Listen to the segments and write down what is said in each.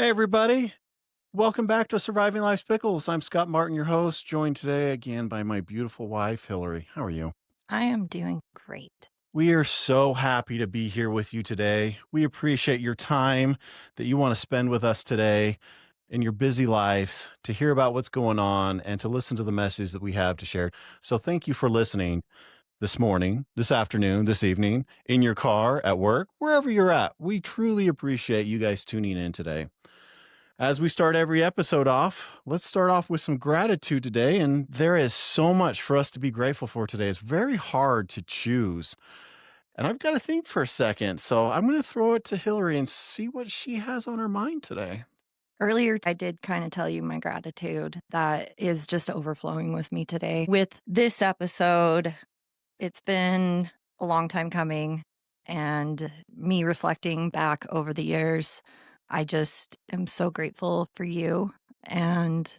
Hey, everybody. Welcome back to Surviving Life's Pickles. I'm Scott Martin, your host, joined today again by my beautiful wife, Hillary. How are you? I am doing great. We are so happy to be here with you today. We appreciate your time that you want to spend with us today in your busy lives to hear about what's going on and to listen to the message that we have to share. So thank you for listening this morning, this afternoon, this evening, in your car, at work, wherever you're at. We truly appreciate you guys tuning in today. As we start every episode off, let's start off with some gratitude today. And there is so much for us to be grateful for today. It's very hard to choose. And I've got to think for a second. So I'm going to throw it to Hillary and see what she has on her mind today. Earlier, I did kind of tell you my gratitude that is just overflowing with me today. With this episode, it's been a long time coming, and me reflecting back over the years, I just am so grateful for you and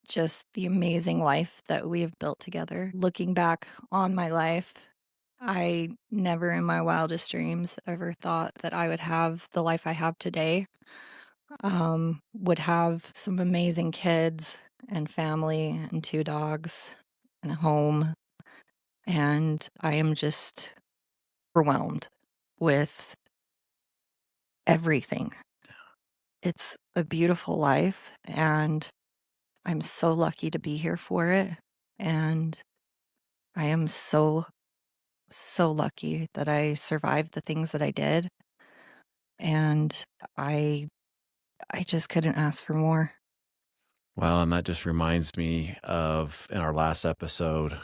just the amazing life that we have built together. Looking back on my life, I never in my wildest dreams ever thought that I would have the life I have today. Would have some amazing kids and family and 2 dogs and a home, and I am just overwhelmed with everything. It's a beautiful life, and I'm so lucky to be here for it, and I am so, so lucky that I survived the things that I did, and I I just couldn't ask for more. Well, and that just reminds me of in our last episode,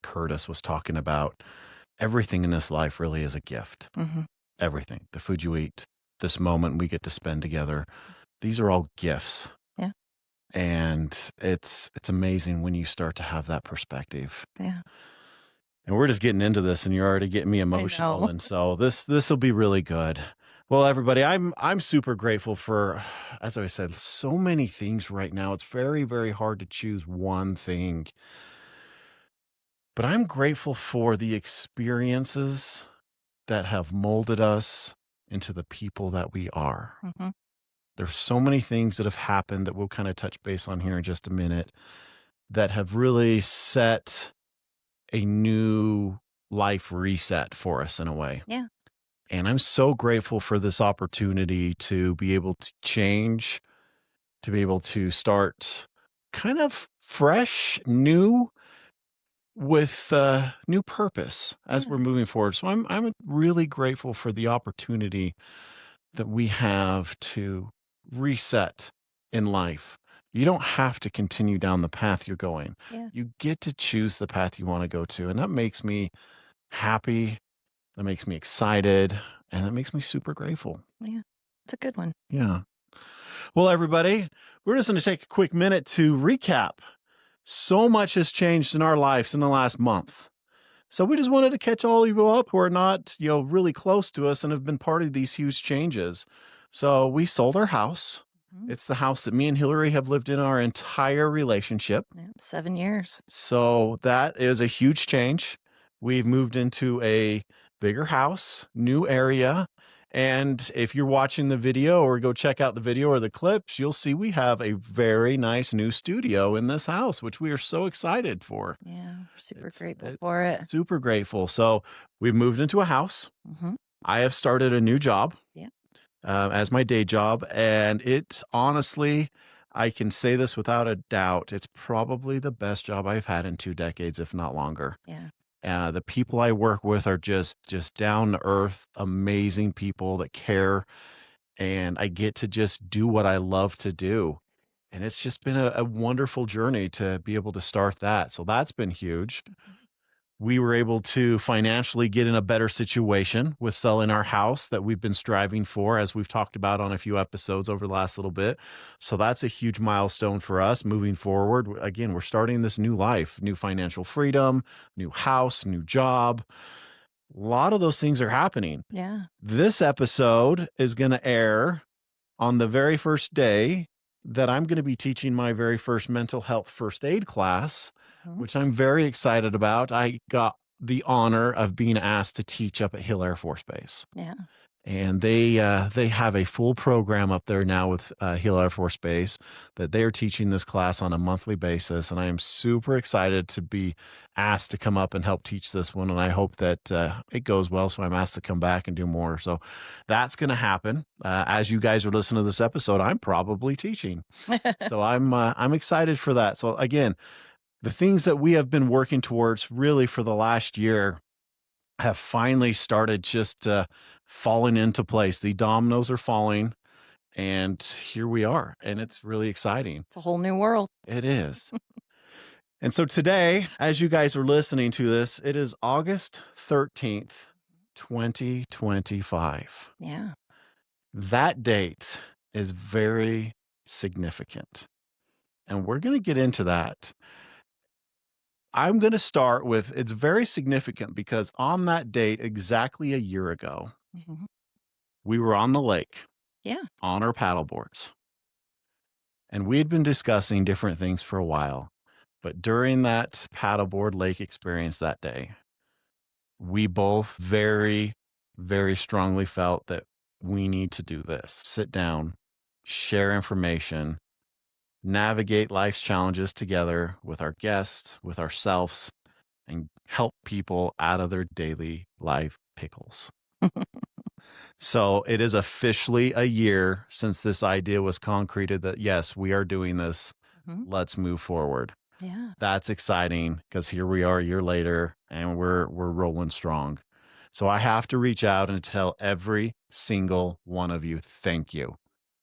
Curtis was talking about everything in this life really is a gift. Mhm. Everything, the food you eat, this moment we get to spend together, these are all gifts. Yeah, And it's amazing when you start to have that perspective. yeah. And we're just getting into this and you're already getting me I emotional. know. And so this will be really good. Well, everybody, I'm super grateful for, as I said, so many things right now. It's very, very hard to choose one thing. But I'm grateful for the experiences that have molded us into the people that we are. Mhm. There's so many things that have happened that we'll kind of touch base on here in just a minute that have really set a new life reset for us in a way. Yeah. And I'm so grateful for this opportunity to be able to change, to be able to start kind of fresh, new with new purpose as Yeah. we're moving forward. So I'm really grateful for the opportunity that we have to reset in life. You don't have to continue down the path you're going. Yeah. You get to choose the path you want to go to. And that makes me happy. That makes me excited. And that makes me super grateful. Yeah. It's a good one. Yeah. Well, everybody, we're just going to take a quick minute to recap. So much has changed in our lives in the last month. So we just wanted to catch all of you up who are not, really close to us and have been part of these huge changes. So we sold our house. Mhm. It's the house that me and Hillary have lived in our entire relationship. Yeah, 7 years. So that is a huge change. We've moved into a bigger house, new area. And if you're watching the video or go check out the video or the clips, you'll see we have a very nice new studio in this house, which we are so excited for. Yeah, we're super It's grateful it, for it. super grateful. So we've moved into a house. Mhm. I have started a new job Yeah. as my day job. And it honestly, I can say this without a doubt, it's probably the best job I've had in 2 decades, if not longer. Yeah. The people I work with are just down to earth, amazing people that care, and I get to just do what I love to do. And it's just been a wonderful journey to be able to start that. So that's been huge. Mhm. We were able to financially get in a better situation with selling our house that we've been striving for, as we've talked about on a few episodes over the last little bit. So that's a huge milestone for us moving forward. Again, we're starting this new life, new financial freedom, new house, new job. A lot of those things are happening. Yeah. This episode is going to air on the very first day that I'm going to be teaching my very first mental health first aid class, Mhm. which I'm very excited about. I got the honor of being asked to teach up at Hill Air Force Base. Yeah. and they have a full program up there now with Hill Air Force Base that they are teaching this class on a monthly basis, and I am super excited to be asked to come up and help teach this one, and I hope that it goes well. So I'm asked to come back and do more. So that's going to happen as you guys are listening to this episode. I'm probably teaching, so I'm excited for that. So again, the things that we have been working towards really for the last year have finally started just falling into place. The dominoes are falling, and here we are. And it's really exciting. It's a whole new world. It is. And so today, as you guys are listening to this, it is August 13th, 2025. Yeah. That date is very significant. And we're going to get into that. I'm going to start with it's very significant because on that date, exactly a year ago, Mhm. we were on the lake Yeah. on our paddle boards, and we had been discussing different things for a while. But during that paddleboard lake experience that day, we both very, very strongly felt that we need to do this sit down, share information, navigate life's challenges together with our guests, with ourselves, and help people out of their daily life pickles. So it is officially a year since this idea was concreted that yes, we are doing this. Mhm. Let's move forward. Yeah. That's exciting because here we are a year later and we're rolling strong. So I have to reach out and tell every single one of you, thank you.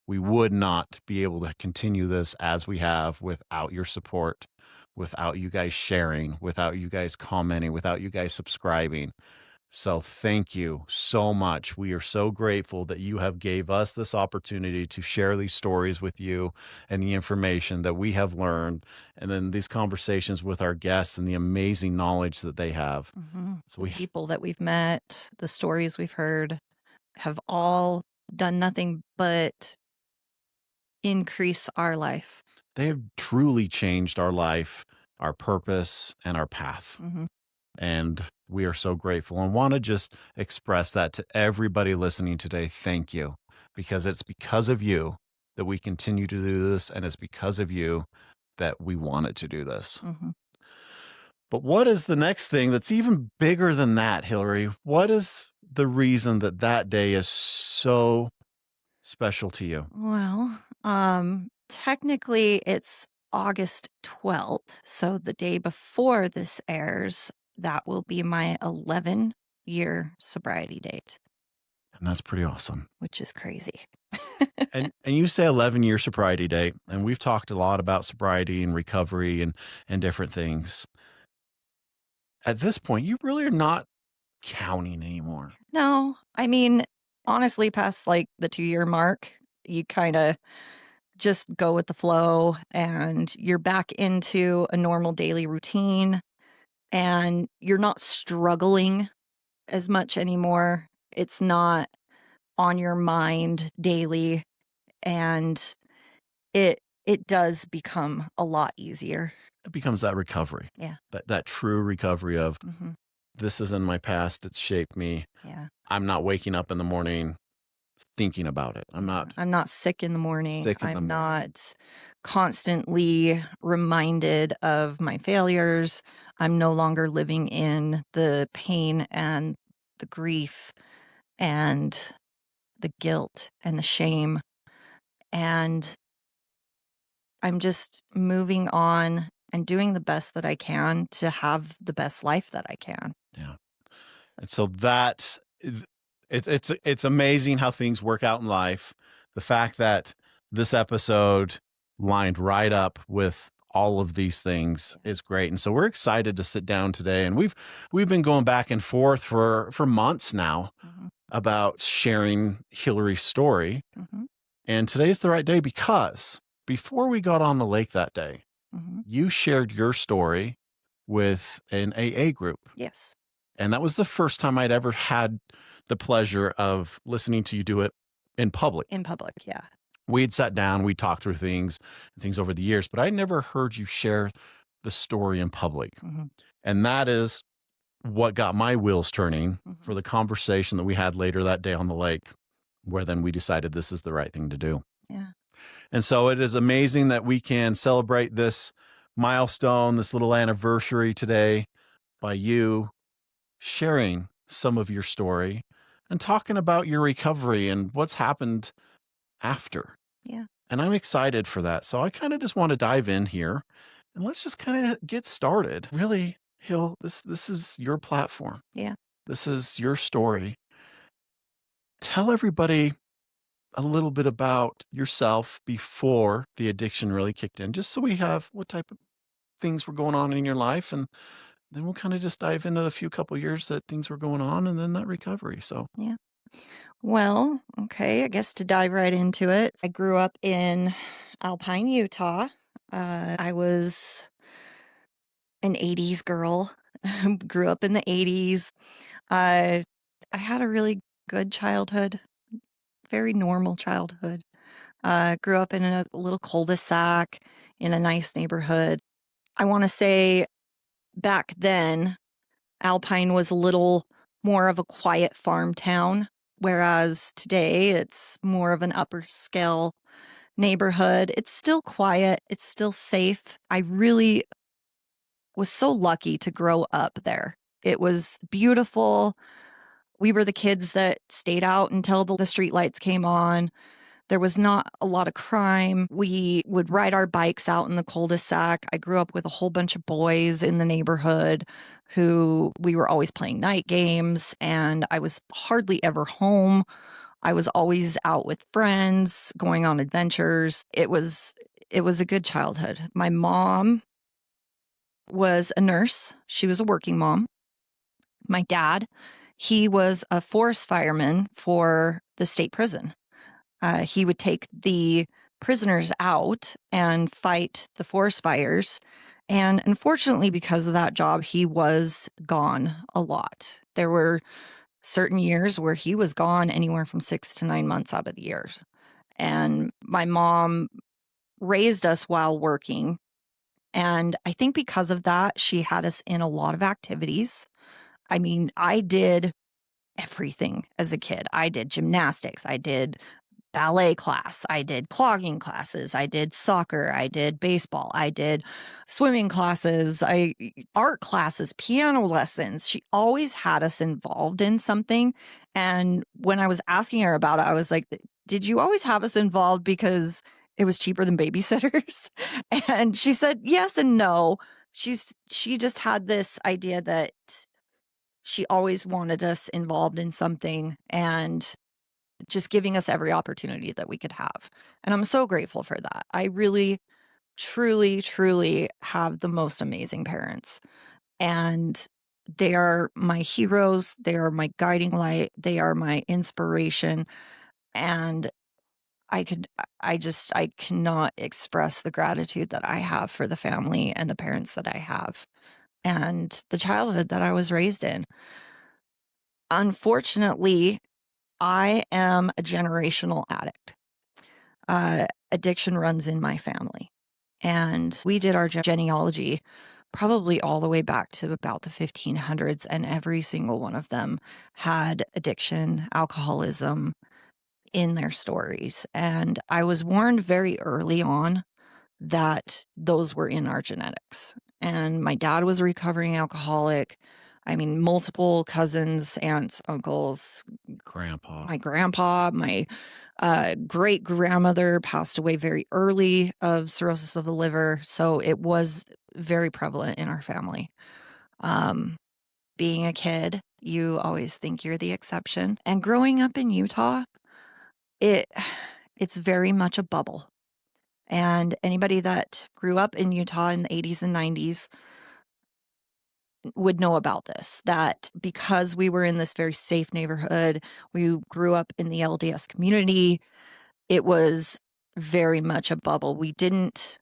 We would not be able to continue this as we have without your support, without you guys sharing, without you guys commenting, without you guys subscribing. So thank you so much. We are so grateful that you have gave us this opportunity to share these stories with you and the information that we have learned, and then these conversations with our guests and the amazing knowledge that they have. So The people that we've met, the stories we've heard have all done nothing but increase our life. they have truly changed our life, our purpose, and our path. Mhm. And we are so grateful and want to just express that to everybody listening today. Thank you, because it's because of you that we continue to do this. And it's because of you that we wanted to do this. Mhm. But what is the next thing that's even bigger than that, Hillary? What is the reason that that day is so special to you? Well, technically it's August 12th. So the day before this airs, that will be my 11-year sobriety date, And that's pretty awesome. which is crazy. And you say 11-year sobriety date, and we've talked a lot about sobriety and recovery and different things. At this point, you really are not counting anymore. No, I mean, honestly, past like the 2-year mark, you kind of just go with the flow and you're back into a normal daily routine and you're not struggling as much anymore. It's not on your mind daily and it does become a lot easier. It becomes that recovery, Yeah. that true recovery of Mhm. this is in my past. It's shaped me. Yeah. I'm not waking up in the morning thinking about it. I'm not I'm not sick in the morning. sick in the I'm morning. not constantly reminded of my failures. I'm no longer living in the pain and the grief and the guilt and the shame. And I'm just moving on and doing the best that I can to have the best life that I can. Yeah. And so it's amazing how things work out in life. The fact that this episode lined right up with all of these things is great. And so we're excited to sit down today. And we've been going back and forth for months now Mhm. about sharing Hillary's story. Mhm. And today's the right day because before we got on the lake that day, Mhm. you shared your story with an AA group. Yes. And that was the first time I'd ever had the pleasure of listening to you do it in public. In public. Yeah. We'd sat down, we talked through things over the years, but I never heard you share the story in public. Mhm. And that is what got my wheels turning for Mhm. the conversation that we had later that day on the lake, where then we decided this is the right thing to do. Yeah. And so it is amazing that we can celebrate this milestone, this little anniversary today by you sharing some of your story and talking about your recovery and what's happened after. Yeah. And I'm excited for that. So I kind of just want to dive in here and let's just kind of get started. Really, Hill, this is your platform. Yeah. This is your story. Tell everybody a little bit about yourself before the addiction really kicked in, just so we have what type of things were going on in your life. And then we'll kind of just dive into the few couple years that things were going on and then that recovery. So, Yeah. Well, okay, I guess to dive right into it, I grew up in Alpine, Utah. I was an 80s girl, grew up in the 80s. I I had a really good childhood, very normal childhood. Grew up in a little cul-de-sac in a nice neighborhood. I want to say back then, Alpine was a little more of a quiet farm town, whereas today it's more of an upper scale neighborhood. It's still quiet, it's still safe. I really was so lucky to grow up there. It was beautiful. We were the kids that stayed out until the street lights came on. There was not a lot of crime. We would ride our bikes out in the cul-de-sac. I grew up with a whole bunch of boys in the neighborhood who we were always playing night games, and I was hardly ever home. I was always out with friends, going on adventures. It was a good childhood. My mom was a nurse. She was a working mom. My dad, he was a forest fireman for the state prison. He would take the prisoners out and fight the forest fires. And unfortunately, because of that job, he was gone a lot. There were certain years where he was gone anywhere from 6 to 9 months out of the years. And my mom raised us while working. And I think because of that, she had us in a lot of activities. I mean, I did everything as a kid. I did gymnastics, I did ballet class, I did clogging classes, I did soccer, I did baseball, I did swimming classes, art classes, piano lessons. She always had us involved in something. And when I was asking her about it, I was like, "Did you always have us involved because it was cheaper than babysitters?" And she said, "Yes and no." She just had this idea that she always wanted us involved in something and just giving us every opportunity that we could have. And I'm so grateful for that. I really, truly, truly have the most amazing parents. And they are my heroes. They are my guiding light. They are my inspiration. And I cannot express the gratitude that I have for the family and the parents that I have and the childhood that I was raised in. Unfortunately, I am a generational addict. Addiction runs in my family. And we did our genealogy probably all the way back to about the 1500s, and every single one of them had addiction, alcoholism in their stories. And I was warned very early on that those were in our genetics. And my dad was a recovering alcoholic. I mean, multiple cousins, aunts, uncles, grandpa. my grandpa, my great grandmother passed away very early of cirrhosis of the liver. So it was very prevalent in our family. Um, Being a kid, you always think you're the exception. And growing up in Utah, it it's very much a bubble. And anybody that grew up in Utah in the 80s and 90s would know about this, that because we were in this very safe neighborhood, we grew up in the LDS community, it was very much a bubble. We didn't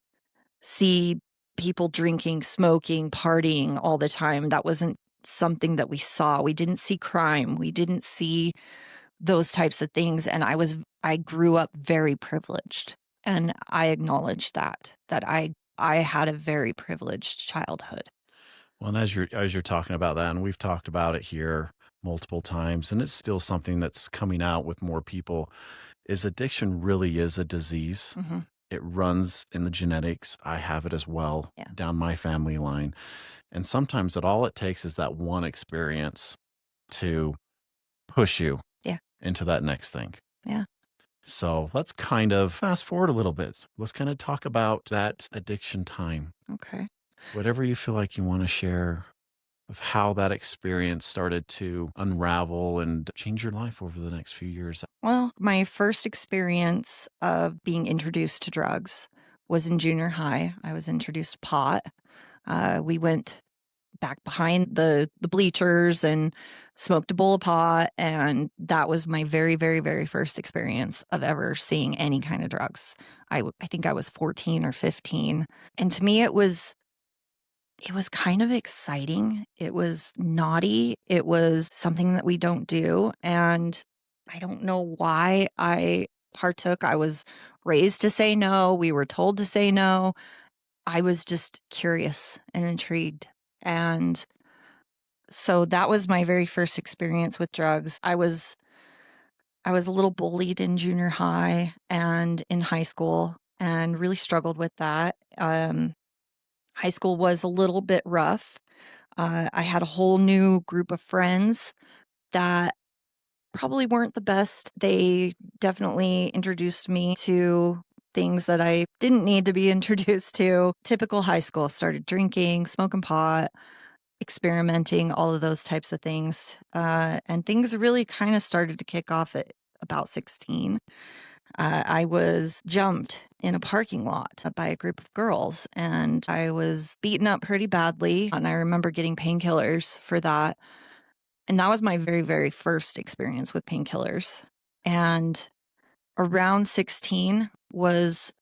see people drinking, smoking, partying all the time. That wasn't something that we saw. We didn't see crime. We didn't see those types of things. And I grew up very privileged. And I acknowledge that I had a very privileged childhood. Well, and as you're talking about that, and we've talked about it here multiple times, and it's still something that's coming out with more people, is addiction really is a disease. Mhm. It runs in the genetics. I have it as well Yeah. down my family line. And sometimes all it takes is that one experience to push you Yeah. into that next thing. Yeah. So let's kind of fast forward a little bit. Let's kind of talk about that addiction time. Okay. Whatever you feel like you want to share of how that experience started to unravel and change your life over the next few years. Well, my first experience of being introduced to drugs was in junior high. I was introduced to pot. We went back behind the bleachers and smoked a bowl of pot, and that was my very, very, very first experience of ever seeing any kind of drugs. I think I was 14 or 15, and to me, it was kind of exciting. It was naughty. It was something that we don't do. And I don't know why I partook. I was raised to say no. We were told to say no. I was just curious and intrigued. And so that was my very first experience with drugs. I was a little bullied in junior high and in high school and really struggled with that. High school was a little bit rough. I had a whole new group of friends that probably weren't the best. They definitely introduced me to things that I didn't need to be introduced to. Typical high school, started drinking, smoking pot, experimenting, all of those types of things. And things really kind of started to kick off at about 16. I was jumped in a parking lot by a group of girls and I was beaten up pretty badly. And I remember getting painkillers for that. And that was my very, very first experience with painkillers. And around 16 was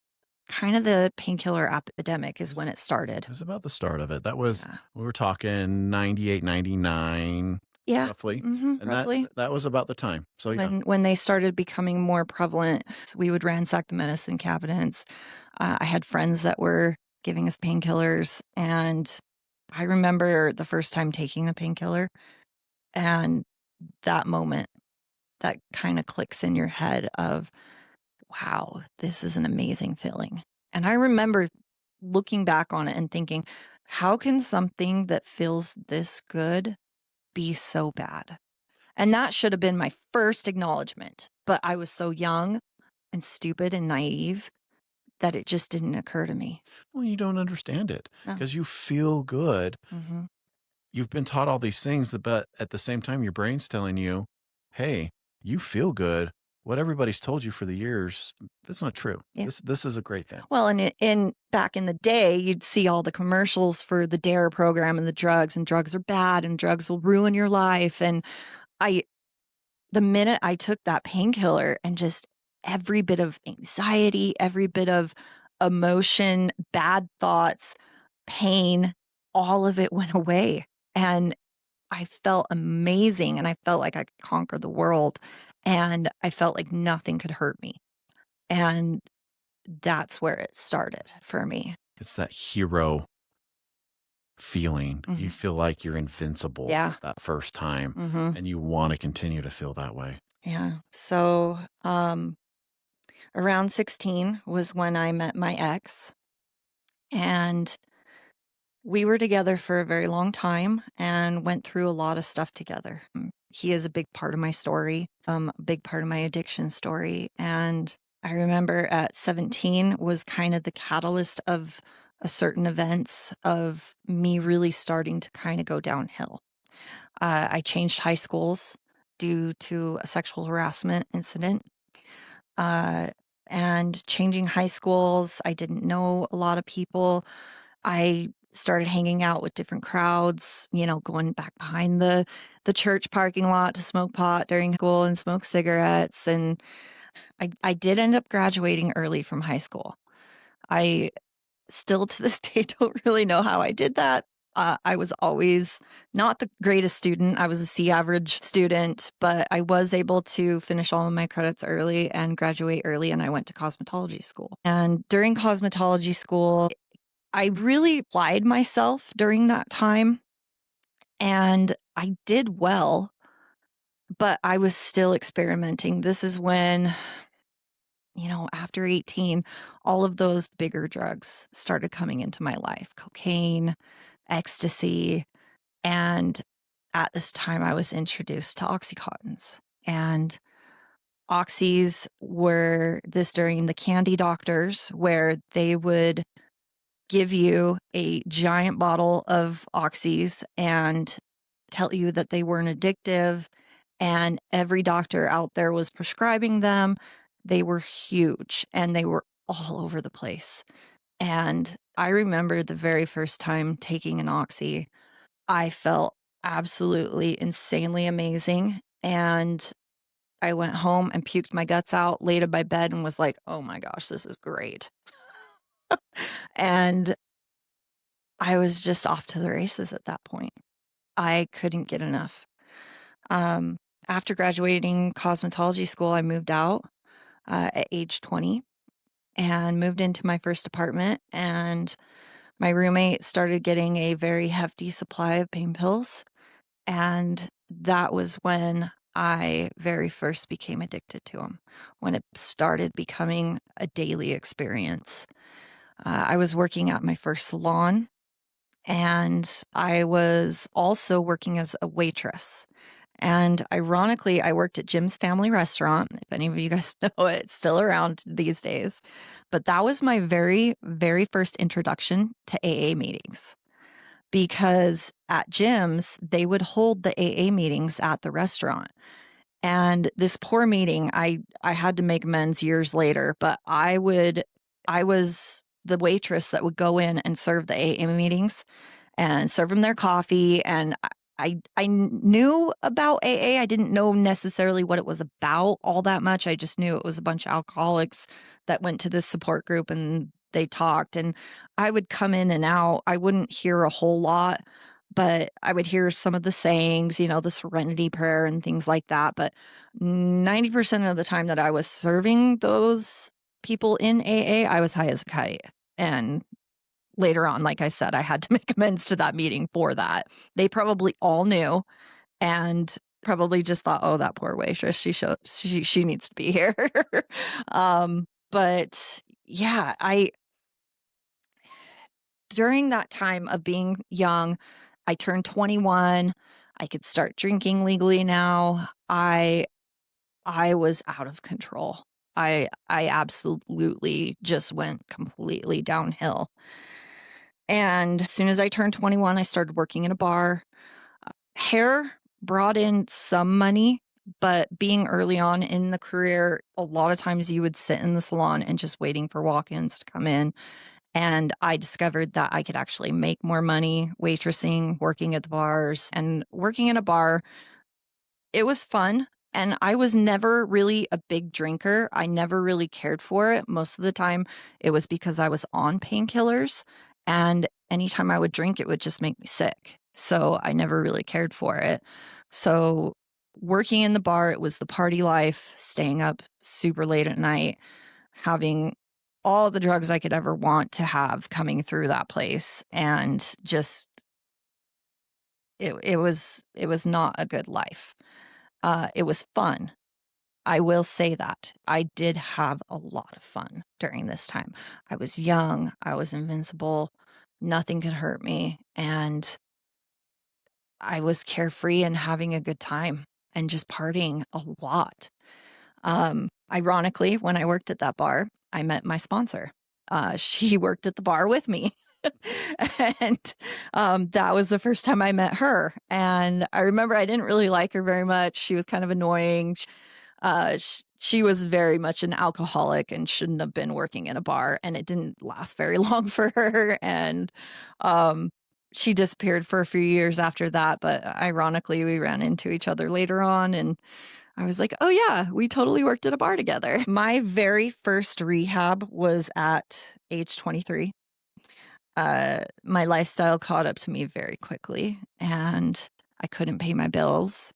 kind of the painkiller epidemic, It is was, when it started. it was about the start of it. That was, Yeah. we were talking 98, 99, Yeah. roughly. And that Roughly. that was about the time. So yeah, When they started becoming more prevalent, we would ransack the medicine cabinets. I had friends that were giving us painkillers, and I remember the first time taking a painkiller, and that moment that kind of clicks in your head of, wow, this is an amazing feeling. And I remember looking back on it and thinking, how can something that feels this good be so bad? And that should have been my first acknowledgement. But I was so young and stupid and naive that it just didn't occur to me. well, you don't understand it No. because you feel good. Hmm. You've been taught all these things, but at the same time, your brain's telling you, hey, you feel good. What everybody's told you for the years, that's not true. Yeah. This is a great thing. Well, and back in the day, you'd see all the commercials for the DARE program and drugs are bad and drugs will ruin your life. And I the minute I took that painkiller and just every bit of anxiety, every bit of emotion, bad thoughts, pain, all of it went away. And I felt amazing and I felt like I could conquer the world. And I felt like nothing could hurt me. And that's where it started for me. It's that hero feeling. You Mhm. feel like you're invincible Yeah. that first time Mhm. and you want to continue to feel that way. Yeah. So, around 16 was when I met my ex, and we were together for a very long time and went through a lot of stuff together. He is a big part of my story, a big part of my addiction story. And I remember at 17 was kind of the catalyst of a certain events of me really starting to kind of go downhill. I changed high schools due to a sexual harassment incident. Uh, and changing high schools, I didn't know a lot of people. I started hanging out with different crowds, going back behind the church parking lot to smoke pot during school and smoke cigarettes. And I did end up graduating early from high school. I still to this day don't really know how I did that. I was always not the greatest student. I was a C average student, but I was able to finish all of my credits early and graduate early. And I went to cosmetology school. And during cosmetology school, I really applied myself during that time. and I did well, but I was still experimenting. This is when, after 18, all of those bigger drugs started coming into my life, cocaine, ecstasy. And at this time, I was introduced to Oxycontins. And Oxys were this during the candy doctors, where they would give you a giant bottle of Oxys and tell you that they weren't addictive. And every doctor out there was prescribing them. They were huge and they were all over the place. And I remember the very first time taking an Oxy, I felt absolutely insanely amazing. And I went home and puked my guts out, laid in my bed, and was like, oh my gosh, this is great. And I was just off to the races at that point. I couldn't get enough. Um, After graduating cosmetology school, I moved out at age 20 and moved into my first apartment. And my roommate started getting a very hefty supply of pain pills. And that was when I very first became addicted to them, when it started becoming a daily experience. I was working at my first salon, and I was also working as a waitress. And ironically, I worked at Jim's Family Restaurant. If any of you guys know it, it's still around these days. But that was my very, very first introduction to AA meetings, because at Jim's, they would hold the AA meetings at the restaurant. And this poor meeting, I had to make amends years later, but I was the waitress that would go in and serve the AA meetings and serve them their coffee. And I knew about AA. I didn't know necessarily what it was about all that much. I just knew it was a bunch of alcoholics that went to this support group and they talked. And I would come in and out. I wouldn't hear a whole lot, but I would hear some of the sayings, the serenity prayer and things like that. But 90% of the time that I was serving those people in AA, I was high as a kite. And later on, like I said, I had to make amends to that meeting for that. They probably all knew and probably just thought, "Oh, that poor waitress, she needs to be here." But yeah, I during that time of being young, I turned 21. I could start drinking legally now. I was out of control. I absolutely just went completely downhill. And as soon as I turned 21, I started working in a bar. Hair brought in some money, but being early on in the career, a lot of times you would sit in the salon and just waiting for walk-ins to come in. And I discovered that I could actually make more money waitressing, working at the bars, and working in a bar. It was fun, and I was never really a big drinker. I never really cared for it. Most of the time, it was because I was on painkillers, and anytime I would drink, it would just make me sick. So I never really cared for it. So working in the bar, it was the party life, staying up super late at night, having all the drugs I could ever want to have coming through that place, and just it was not a good life. It was fun. I will say that. I did have a lot of fun during this time. I was young, I was invincible, nothing could hurt me, and I was carefree and having a good time and just partying a lot. Ironically, when I worked at that bar, I met my sponsor. She worked at the bar with me. And that was the first time I met her. And I remember I didn't really like her very much. She was kind of annoying. She was very much an alcoholic and shouldn't have been working in a bar. And it didn't last very long for her. And um, she disappeared for a few years after that. But ironically, we ran into each other later on. And I was like, "Oh, yeah, we totally worked at a bar together." My very first rehab was at age 23. My lifestyle caught up to me very quickly, and I couldn't pay my bills.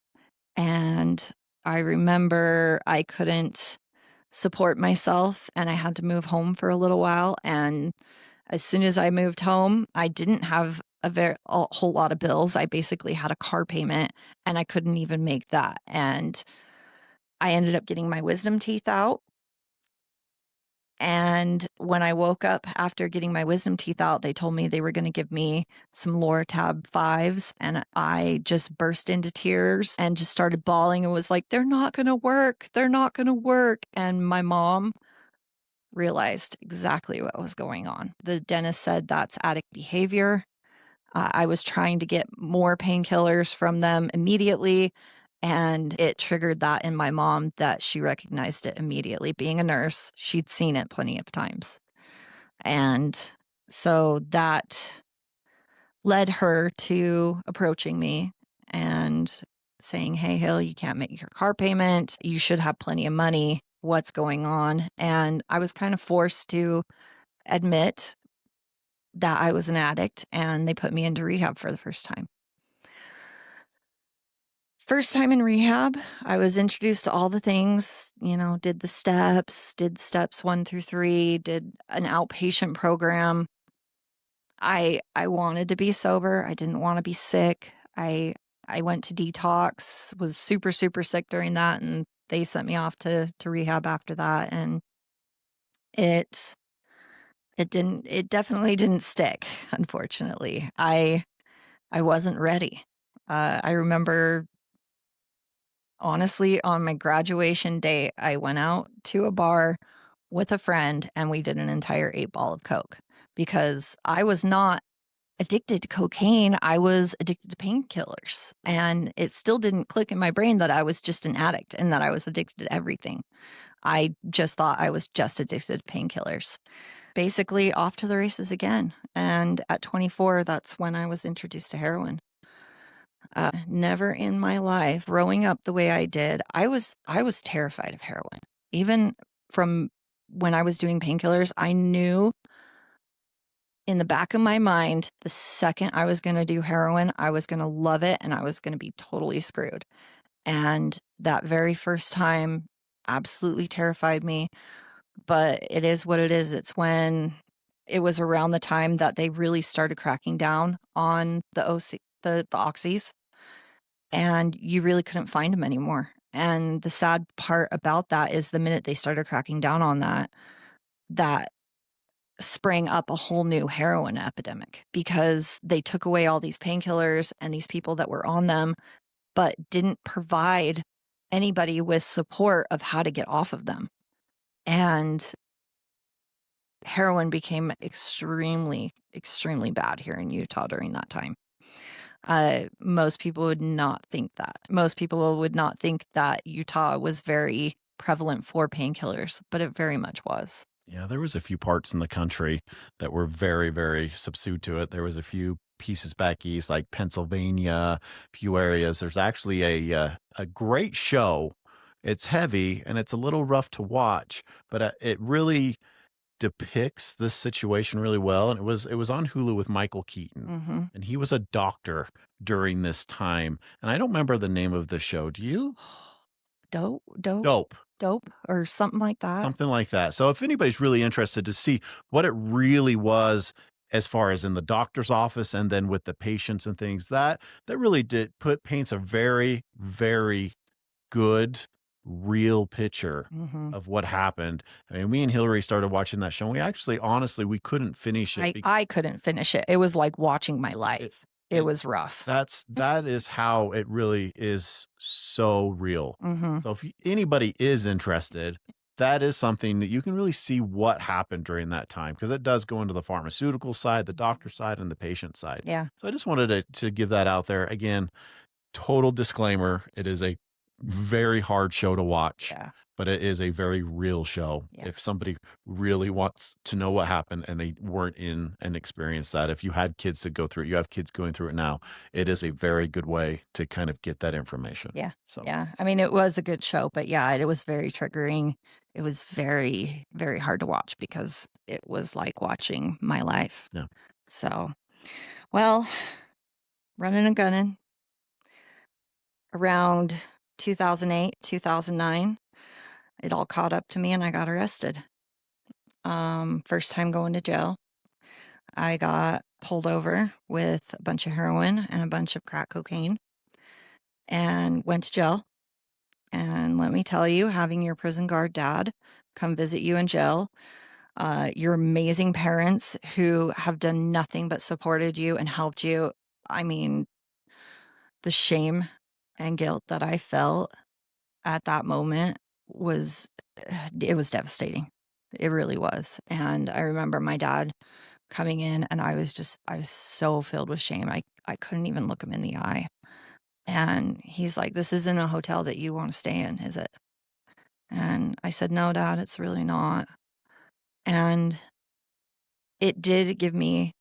And I remember I couldn't support myself, and I had to move home for a little while. And as soon as I moved home, I didn't have a whole lot of bills. I basically had a car payment and I couldn't even make that. And I ended up getting my wisdom teeth out. And when I woke up after getting my wisdom teeth out, they told me they were going to give me some Loratab 5s. And I just burst into tears and just started bawling and was like, they're not going to work. They're not going to work. And my mom realized exactly what was going on. The dentist said that's addict behavior. I was trying to get more painkillers from them immediately, and it triggered that in my mom that she recognized it immediately. Being a nurse, she'd seen it plenty of times. And so that led her to approaching me and saying, "Hey, Hill, you can't make your car payment. You should have plenty of money. What's going on?" And I was kind of forced to admit that I was an addict, and they put me into rehab for the first time. First time in rehab, I was introduced to all the things, did the steps 1 through 3, did an outpatient program. I wanted to be sober. I didn't want to be sick. I went to detox, was super, super sick during that, and they sent me off to rehab after that. And it it definitely didn't stick, unfortunately. I wasn't ready. I remember, honestly, on my graduation day, I went out to a bar with a friend and we did an entire 8 ball of Coke because I was not addicted to cocaine. I was addicted to painkillers. And it still didn't click in my brain that I was just an addict and that I was addicted to everything. I just thought I was just addicted to painkillers. Basically, off to the races again. And at 24, that's when I was introduced to heroin. Never in my life, growing up the way I did, I was terrified of heroin. Even from when I was doing painkillers, I knew in the back of my mind, the second I was going to do heroin, I was going to love it and I was going to be totally screwed. And that very first time absolutely terrified me, but it is what it is. It's when it was around the time that they really started cracking down on the the oxys, and you really couldn't find them anymore. And the sad part about that is the minute they started cracking down on that, that sprang up a whole new heroin epidemic because they took away all these painkillers and these people that were on them, but didn't provide anybody with support of how to get off of them. And heroin became extremely, extremely bad here in Utah during that time. Most people would not think that. Most people would not think that Utah was very prevalent for painkillers, but it very much was. Yeah, there was a few parts in the country that were very, very subsued to it. There was a few pieces back east, like Pennsylvania, a few areas. There's actually a great show. It's heavy and it's a little rough to watch, but it really depicts this situation really well. And it was on Hulu with Michael Keaton, Mm-hmm. and he was a doctor during this time. And I don't remember the name of the show. Do you? Dope, dope, Dope. dope, or something like that. Something like that. So if anybody's really interested to see what it really was as far as in the doctor's office and then with the patients and things, that really did paints a very, very good, real picture Mm-hmm. of what happened. I mean, me and Hillary started watching that show, and we actually, honestly, we couldn't finish it. I couldn't finish it. It was like watching my life. It It was rough. that is how it really is so real. Mm-hmm. So if anybody is interested, that is something that you can really see what happened during that time because it does go into the pharmaceutical side, the doctor side, and the patient side. Yeah. So I just wanted to give that out there. Again, total disclaimer, it is a very hard show to watch, Yeah. but it is a very real show. Yeah. If somebody really wants to know what happened and they weren't in and experienced that, if you had kids to go through it, you have kids going through it now, it is a very good way to kind of get that information. Yeah. So Yeah. I mean, it was a good show, but yeah, it was very triggering. It was very, very hard to watch because it was like watching my life. Yeah. So, well, running and gunning around 2008, 2009, it all caught up to me and I got arrested. First time going to jail. I got pulled over with a bunch of heroin and a bunch of crack cocaine and went to jail. And let me tell you, having your prison guard dad come visit you in jail, your amazing parents who have done nothing but supported you and helped you. I mean, the shame and guilt that I felt at that moment was it was devastating. It really was. And I remember my dad coming in and I was so filled with shame. I couldn't even look him in the eye. And he's like, "This isn't a hotel that you want to stay in, is it?" And I said, "No, Dad, it's really not." And it did give me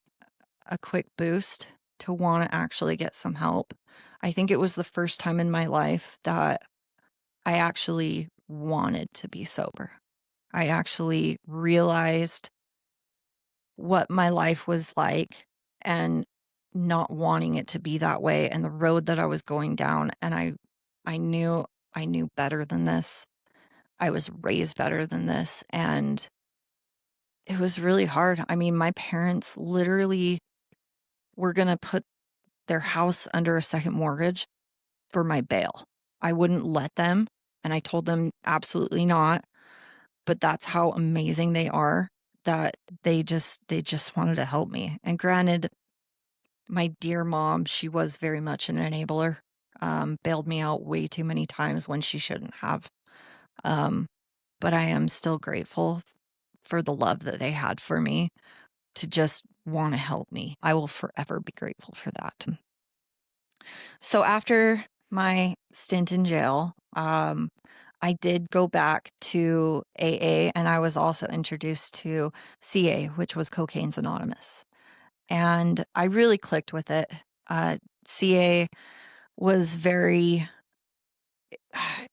a quick boost to want to actually get some help. I think it was the first time in my life that I actually wanted to be sober. I actually realized what my life was like and not wanting it to be that way and the road that I was going down. And I knew I knew better than this. I was raised better than this. And it was really hard. I mean, my parents literally were going to put their house under a second mortgage for my bail. I wouldn't let them. And I told them absolutely not. But that's how amazing they are that they just wanted to help me. And granted, my dear mom, she was very much an enabler. Bailed me out way too many times when she shouldn't have. Um, but I am still grateful for the love that they had for me to just want to help me. I will forever be grateful for that. So after my stint in jail, I did go back to AA and I was also introduced to CA, which was Cocaine's Anonymous. And I really clicked with it. CA was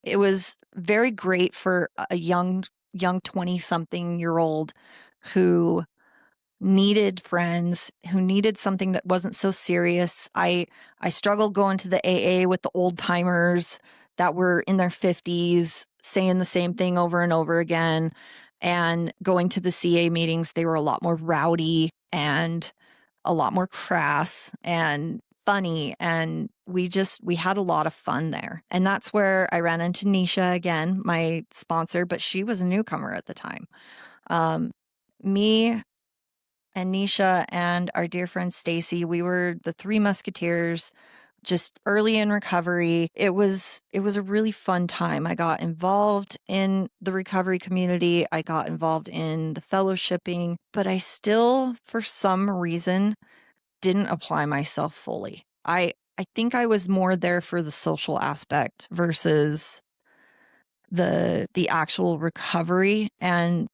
it was very great for a young 20 something year old who needed friends, who needed something that wasn't so serious. I struggled going to the AA with the old timers that were in their 50s saying the same thing over and over again, and going to the CA meetings, they were a lot more rowdy and a lot more crass and funny, and we had a lot of fun there. And that's where I ran into Nisha again, my sponsor, but she was a newcomer at the time. Me and Nisha and our dear friend Stacy, we were the three musketeers just early in recovery. It was a really fun time. I got involved in the recovery community. I got involved in the fellowshipping, but I still for some reason didn't apply myself fully. I think I was more there for the social aspect versus the actual recovery, and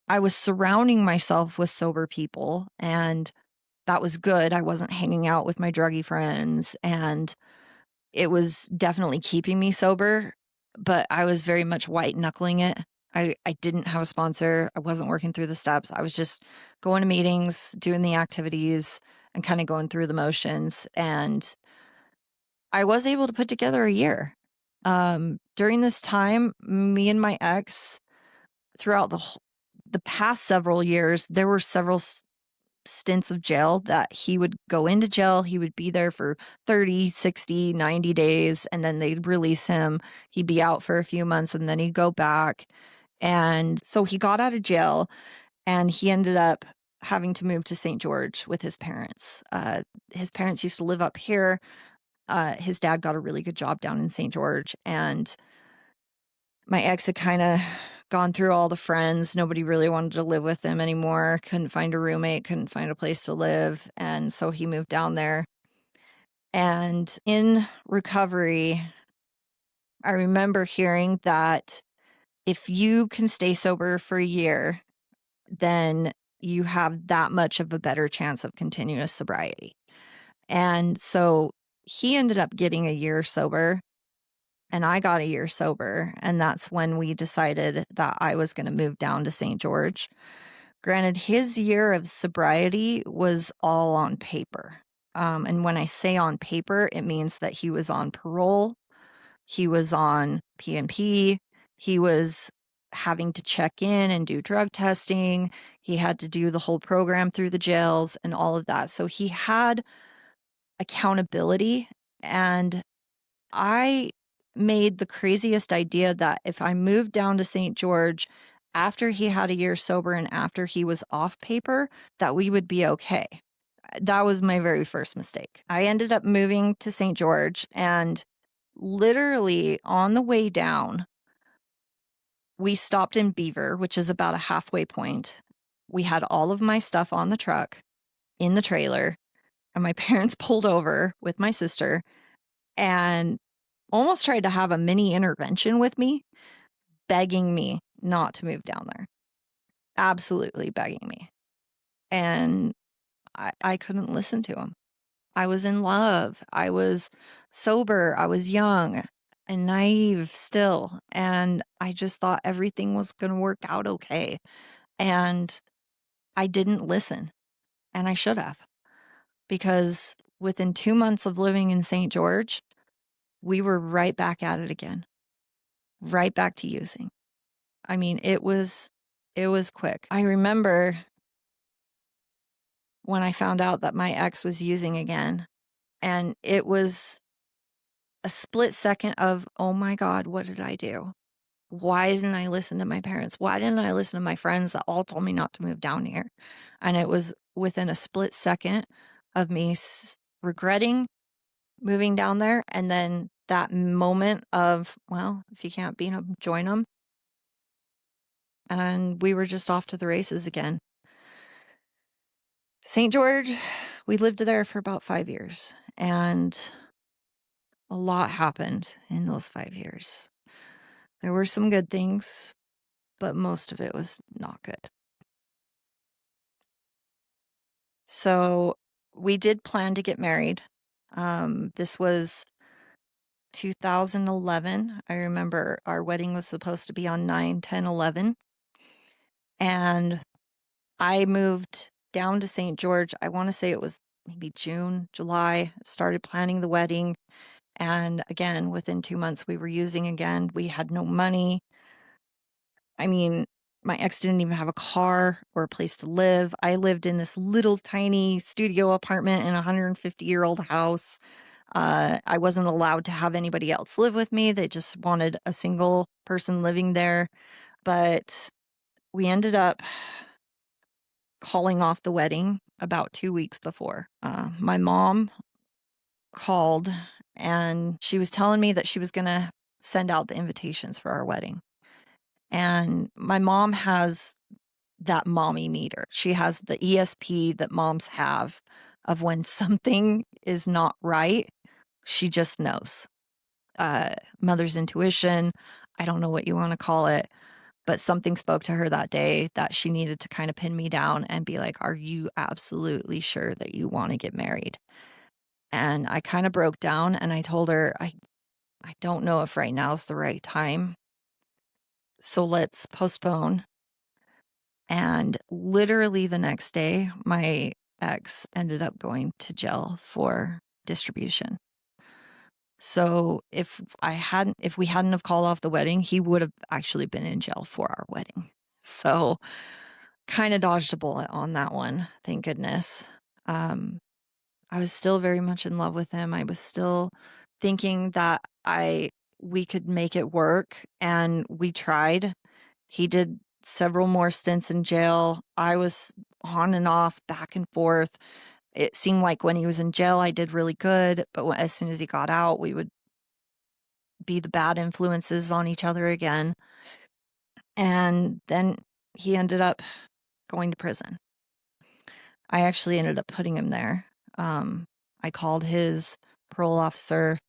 I was surrounding myself with sober people, and that was good. I wasn't hanging out with my druggy friends, and it was definitely keeping me sober, but I was very much white knuckling it. I didn't have a sponsor. I wasn't working through the steps. I was just going to meetings, doing the activities, and kind of going through the motions. And I was able to put together a year. During this time, me and my ex, throughout the past several years, there were several stints of jail that he would go into jail. He would be there for 30, 60, 90 days, and then they'd release him. He'd be out for a few months and then he'd go back. And so he got out of jail and he ended up having to move to St. George with his parents. His parents used to live up here. His dad got a really good job down in St. George, and my ex had kind of gone through all the friends. Nobody really wanted to live with him anymore. Couldn't find a roommate, couldn't find a place to live. And so he moved down there. And in recovery, I remember hearing that if you can stay sober for a year, then you have that much of a better chance of continuous sobriety. And so he ended up getting a year sober and I got a year sober. And that's when we decided that I was going to move down to St. George. Granted, his year of sobriety was all on paper. And when I say on paper, it means that he was on parole, he was on PNP, he was having to check in and do drug testing. He had to do the whole program through the jails and all of that. So he had accountability. And I made the craziest idea that if I moved down to St. George after he had a year sober and after he was off paper, that we would be okay. That was my very first mistake. I ended up moving to St. George, and literally on the way down, we stopped in Beaver, which is about a halfway point. We had all of my stuff on the truck in the trailer, and my parents pulled over with my sister and almost tried to have a mini intervention with me, begging me not to move down there. Absolutely begging me. And I couldn't listen to him. I was in love. I was sober. I was young and naive still. And I just thought everything was going to work out okay. And I didn't listen. And I should have, because within 2 months of living in St. George, we were right back at it again, right back to using. I mean, it was quick. I remember when I found out that my ex was using again, and it was a split second of, "Oh my God, what did I do? Why didn't I listen to my parents? Why didn't I listen to my friends that all told me not to move down here?" And it was within a split second of me regretting moving down there, and then that moment of, well, if you can't beat them, join them. And we were just off to the races again. St. George, we lived there for about 5 years, and a lot happened in those 5 years. There were some good things, but most of it was not good. So we did plan to get married. This was 2011. I remember our wedding was supposed to be on 9/10/11, and I moved down to St. George. I want to say it was maybe June, July. Started planning the wedding. And again, within 2 months, we were using again. We had no money. I mean, my ex didn't even have a car or a place to live. I lived in this little tiny studio apartment in a 150-year-old house. I wasn't allowed to have anybody else live with me. They just wanted a single person living there. But we ended up calling off the wedding about 2 weeks before. My mom called, and she was telling me that she was going to send out the invitations for our wedding. And my mom has that mommy meter. She has the ESP that moms have of when something is not right. She just knows. Mother's intuition. I don't know what you want to call it, but something spoke to her that day that she needed to kind of pin me down and be like, "Are you absolutely sure that you want to get married?" And I kind of broke down and I told her, I don't know if right now is the right time. So let's postpone. And literally the next day, my ex ended up going to jail for distribution. So if we hadn't have called off the wedding, he would have actually been in jail for our wedding. So kind of dodged a bullet on that one. Thank goodness. Um, I was still very much in love with him. I was still thinking that we could make it work, and we tried. He did several more stints in jail. I was on and off, back and forth. It seemed like when he was in jail, I did really good, but as soon as he got out, we would be the bad influences on each other again. And then he ended up going to prison. I actually ended up putting him there. I called his parole officer.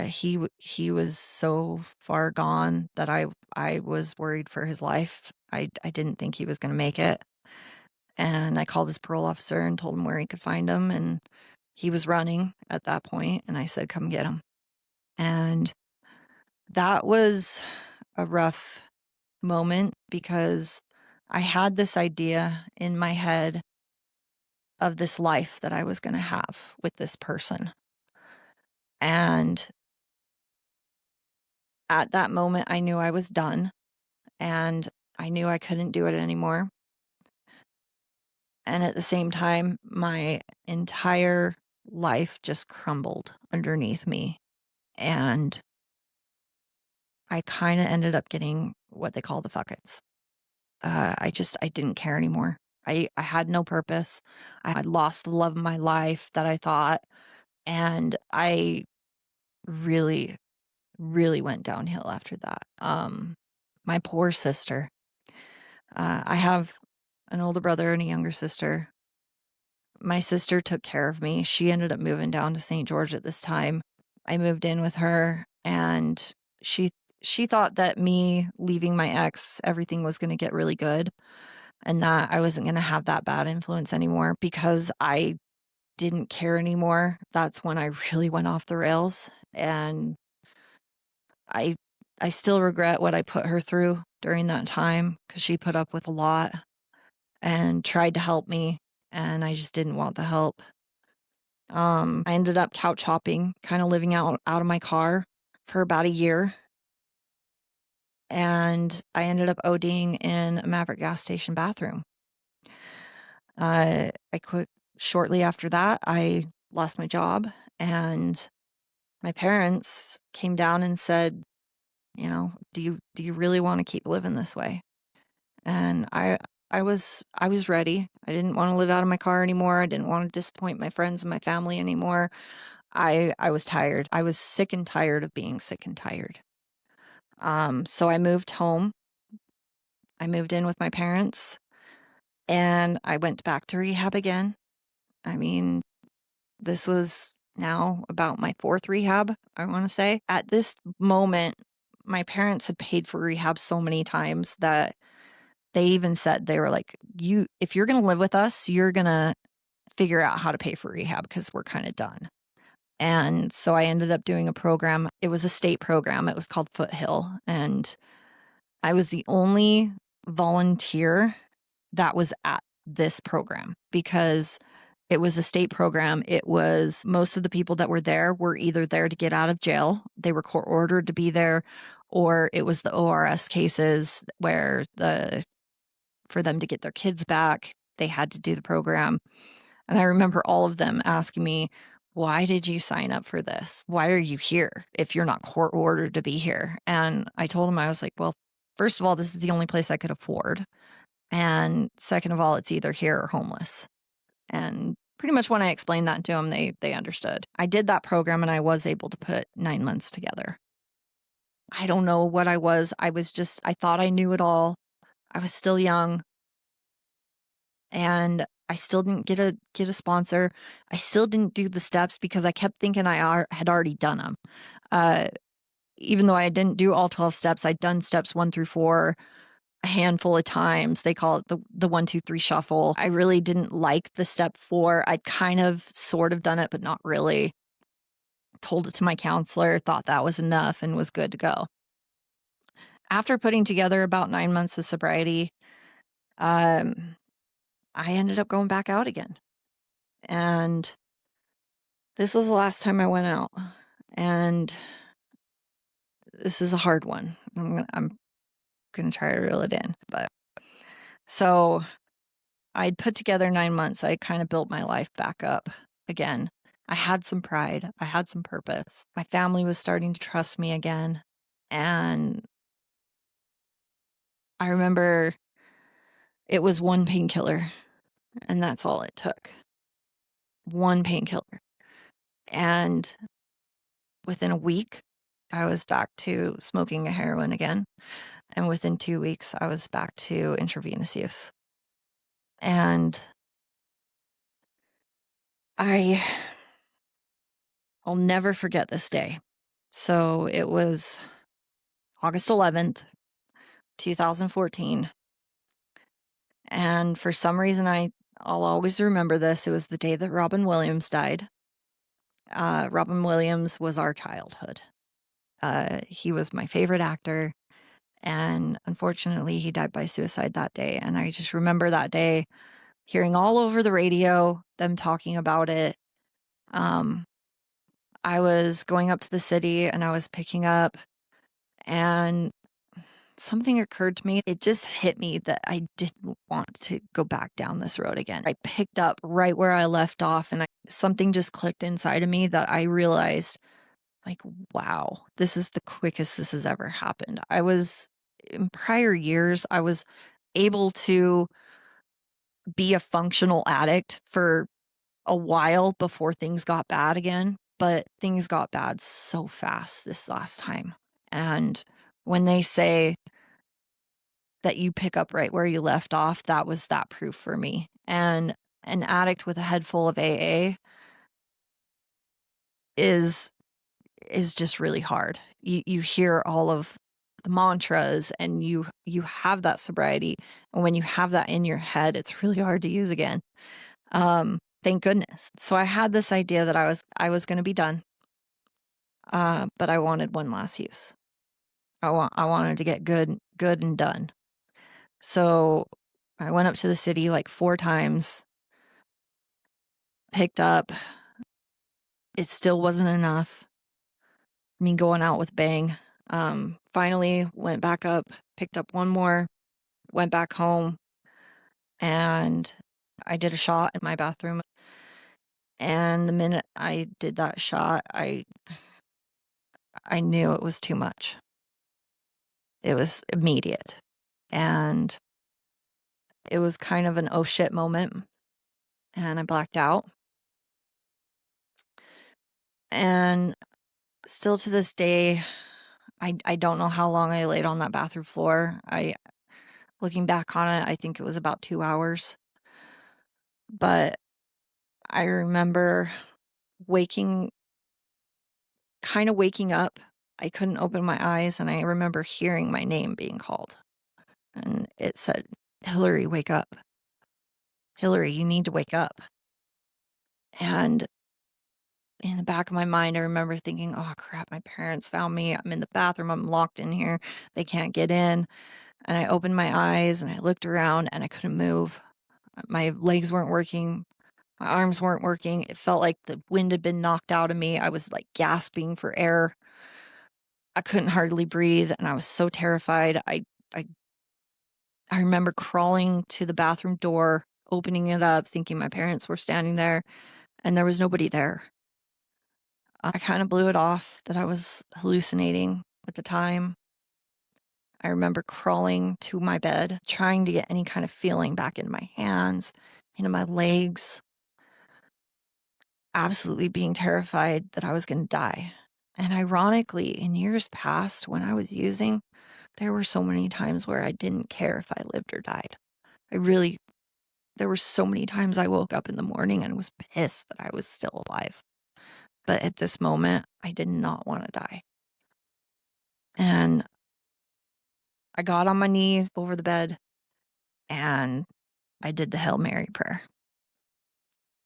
He was so far gone that I was worried for his life. I didn't think he was going to make it. And I called his parole officer and told him where he could find him, and he was running at that point, and I said, "Come get him." And that was a rough moment because I had this idea in my head of this life that I was going to have with this person. And at that moment, I knew I was done. and I knew I couldn't do it anymore. And at the same time, my entire life just crumbled underneath me. And I kind of ended up getting what they call the fuckets. I didn't care anymore. I had no purpose. I lost the love of my life that I thought. And I really, really went downhill after that. My poor sister. I have an older brother and a younger sister. My sister took care of me. She ended up moving down to St. George at this time. I moved in with her, and she she thought that me leaving my ex, everything was going to get really good and that I wasn't going to have that bad influence anymore because I didn't care anymore. That's when I really went off the rails, and I I still regret what I put her through during that time cuz she put up with a lot and tried to help me, and I just didn't want the help. I ended up couch hopping, kind of living out of my car for about a year, and I ended up ODing in a Maverick gas station bathroom. I quit shortly after that. I lost my job, and my parents came down and said, "Do you really want to keep living this way?" And I was ready. I didn't want to live out of my car anymore. I didn't want to disappoint my friends and my family anymore. I was tired. I was sick and tired of being sick and tired. So I moved home. I moved in with my parents, and I went back to rehab again. I mean, this was now about my fourth rehab, I want to say. At this moment, my parents had paid for rehab so many times that they even said, they were like, if you're going to live with us, you're going to figure out how to pay for rehab because we're kind of done. And so I ended up doing a program. It was a state program. It was called Foothill. And I was the only volunteer that was at this program because it was a state program. It was most of the people that were there were either there to get out of jail, they were court ordered to be there, or it was the ORS cases where for them to get their kids back, they had to do the program. And I remember all of them asking me, "Why did you sign up for this? Why are you here if you're not court ordered to be here?" And I told them, I was like, "Well, first of all, this is the only place I could afford. And second of all, it's either here or homeless." And pretty much when I explained that to them, they understood. I did that program and I was able to put 9 months together. I don't know what I was. I thought I knew it all. I was still young, and I still didn't get a sponsor. I still didn't do the steps because I kept thinking had already done them. Uh, Even though I didn't do all 12 steps, I'd done steps 1 through 4 a handful of times. They call it the 1, 2, 3 shuffle. I really didn't like the step 4. I'd kind of sort of done it, but not really. Told it to my counselor, thought that was enough, and was good to go. After putting together about 9 months of sobriety, um, I ended up going back out again. And this was the last time I went out. And this is a hard one. I'm gonna try to reel it in. But so I'd put together 9 months. I kind of built my life back up again. I had some pride. I had some purpose. My family was starting to trust me again. And I remember it was one painkiller, and that's all it took. One painkiller. And within a week, I was back to smoking a heroin again. And within 2 weeks, I was back to intravenous use. And I I'll never forget this day. So it was August 11th, 2014. And for some reason, I'll always remember this. It was the day that Robin Williams died. Robin Williams was our childhood. He was my favorite actor. And unfortunately, he died by suicide that day. And I just remember that day hearing all over the radio them talking about it. Um, I was going up to the city and I was picking up, and something occurred to me. It just hit me that I didn't want to go back down this road again. I picked up right where I left off, and something just clicked inside of me that I realized, like, wow, this is the quickest this has ever happened. In prior years, I was able to be a functional addict for a while before things got bad again, but things got bad so fast this last time. And when they say that you pick up right where you left off, that was that proof for me. And an addict with a head full of AA is is just really hard. You hear all of the mantras, and you have that sobriety, and when you have that in your head, it's really hard to use again. Thank goodness. So I had this idea that I was going to be done, but I wanted one last use. I wanted to get good and done. So I went up to the city like 4 times, picked up. It still wasn't enough. I mean, going out with bang. Finally went back up, picked up one more, went back home, and I did a shot in my bathroom. And the minute I did that shot, I knew it was too much. It was immediate. And it was kind of an oh shit moment. And I blacked out. And still to this day, I don't know how long I laid on that bathroom floor. Looking back on it, I think it was about 2 hours. But I remember waking waking up. I couldn't open my eyes, and I remember hearing my name being called. And it said, "Hillary, wake up. Hillary, you need to wake up." And in the back of my mind, I remember thinking, oh crap, my parents found me. I'm in the bathroom. I'm locked in here. They can't get in. And I opened my eyes and I looked around and I couldn't move. My legs weren't working. My arms weren't working. It felt like the wind had been knocked out of me. I was like gasping for air. I couldn't hardly breathe, and I was so terrified. I I remember crawling to the bathroom door, opening it up, thinking my parents were standing there, and there was nobody there. I kind of blew it off that I was hallucinating at the time. I remember crawling to my bed, trying to get any kind of feeling back in my hands, into my legs, absolutely being terrified that I was going to die. And ironically, in years past, when I was using, there were so many times where I didn't care if I lived or died. There were so many times I woke up in the morning and was pissed that I was still alive. But at this moment, I did not want to die. And I got on my knees over the bed and I did the Hail Mary prayer.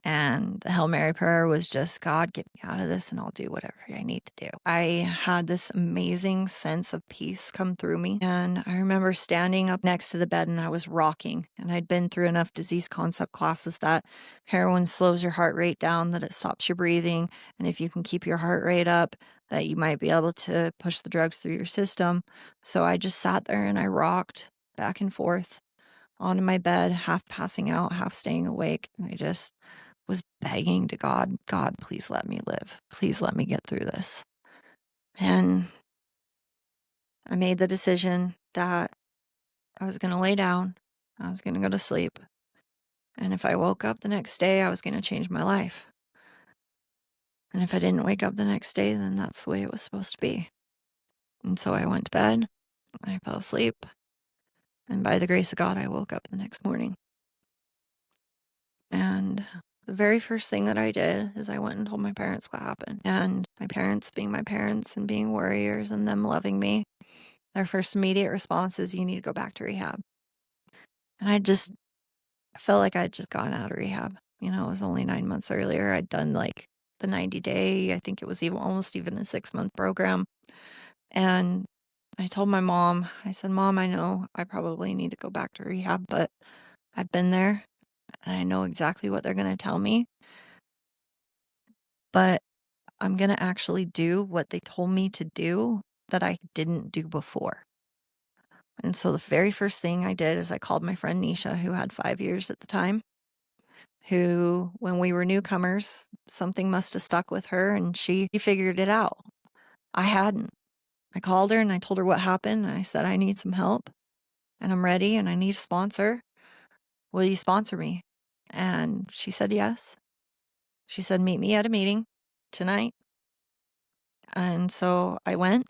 And the Hail Mary prayer was just, God, get me out of this and I'll do whatever I need to do. I had this amazing sense of peace come through me. And I remember standing up next to the bed and I was rocking. And I'd been through enough disease concept classes that heroin slows your heart rate down, that it stops your breathing. And if you can keep your heart rate up, that you might be able to push the drugs through your system. So I just sat there and I rocked back and forth onto my bed, half passing out, half staying awake. And I just was begging to God, God, please let me live. Please let me get through this. And I made the decision that I was going to lay down. I was going to go to sleep. And if I woke up the next day, I was going to change my life. And if I didn't wake up the next day, then that's the way it was supposed to be. And so I went to bed. I fell asleep. And by the grace of God, I woke up the next morning. And the very first thing that I did is I went and told my parents what happened. And my parents, being my parents and being warriors and them loving me, their first immediate response is, you need to go back to rehab. And I felt like I'd just gotten out of rehab. You know, it was only 9 months earlier. I'd done like the 90-day, I think it was almost even a 6-month program. And I told my mom, I said, Mom, I know I probably need to go back to rehab, but I've been there and I know exactly what they're going to tell me. But I'm going to actually do what they told me to do that I didn't do before. And so the very first thing I did is I called my friend Nisha, who had 5 years at the time, who, when we were newcomers, something must have stuck with her and she figured it out. I hadn't. I called her and I told her what happened. And I said, I need some help and I'm ready and I need a sponsor. Will you sponsor me? And she said yes. She said, meet me at a meeting tonight. And so I went.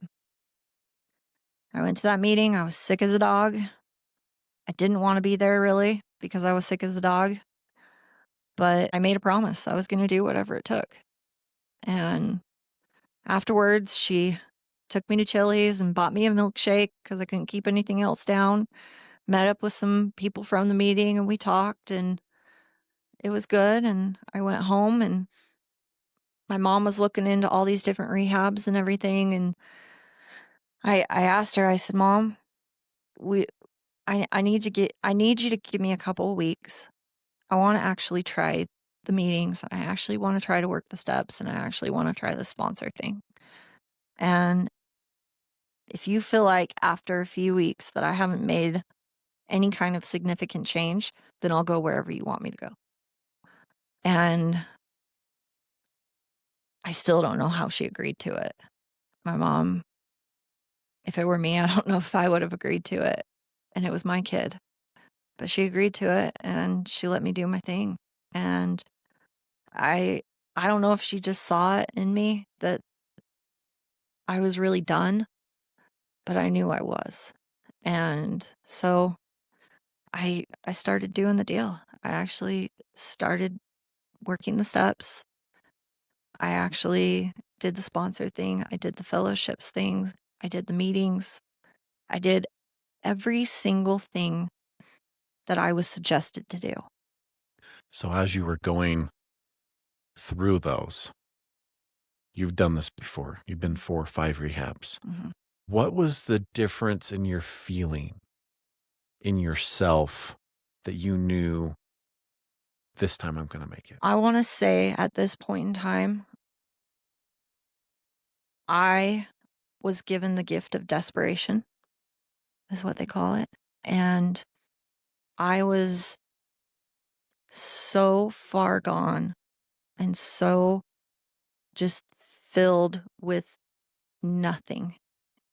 I went to that meeting. I was sick as a dog. I didn't want to be there really because I was sick as a dog. But I made a promise. I was going to do whatever it took. And afterwards, she took me to Chili's and bought me a milkshake because I couldn't keep anything else down. Met up with some people from the meeting and we talked and it was good. And I went home and my mom was looking into all these different rehabs and everything. And I asked her, I said, Mom, we I need you to give me a couple of weeks. I want to actually try the meetings. I actually want to try to work the steps and I actually want to try the sponsor thing. And if you feel like after a few weeks that I haven't made any kind of significant change, then I'll go wherever you want me to go. And I still don't know how she agreed to it. My mom, if it were me, I don't know if I would have agreed to it. And it was my kid. But she agreed to it and she let me do my thing. And I I don't know if she just saw it in me that I was really done, but I knew I was. And so I started doing the deal. I actually started working the steps. I actually did the sponsor thing. I did the fellowships thing. I did the meetings. I did every single thing that I was suggested to do. So as you were going through those, you've done this before. You've been 4 or 5 rehabs. Mhm. What was the difference in your feeling in yourself that you knew this time I'm going to make it? I want to say at this point in time, I was given the gift of desperation, is what they call it. And I was so far gone and so just filled with nothing.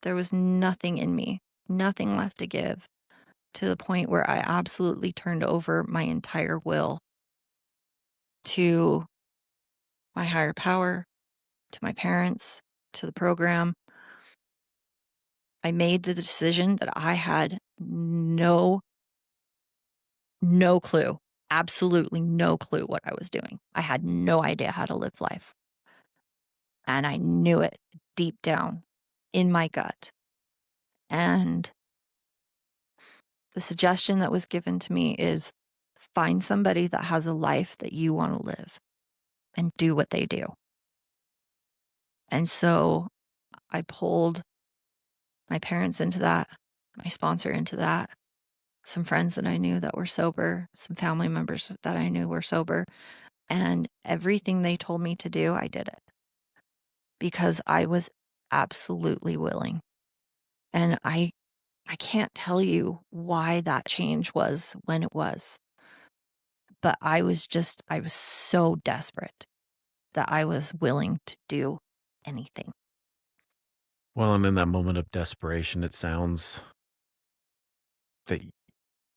There was nothing in me, nothing left to give, to the point where I absolutely turned over my entire will to my higher power, to my parents, to the program. I made the decision that I had no clue, absolutely no clue what I was doing. I had no idea how to live life. And I knew it deep down in my gut. And the suggestion that was given to me is find somebody that has a life that you want to live and do what they do. And so I pulled my parents into that, my sponsor into that, some friends that I knew that were sober, some family members that I knew were sober, and everything they told me to do, I did it because I was absolutely willing. And I can't tell you why that change was when it was, but I was so desperate that I was willing to do anything. Well, and in that moment of desperation, it sounds that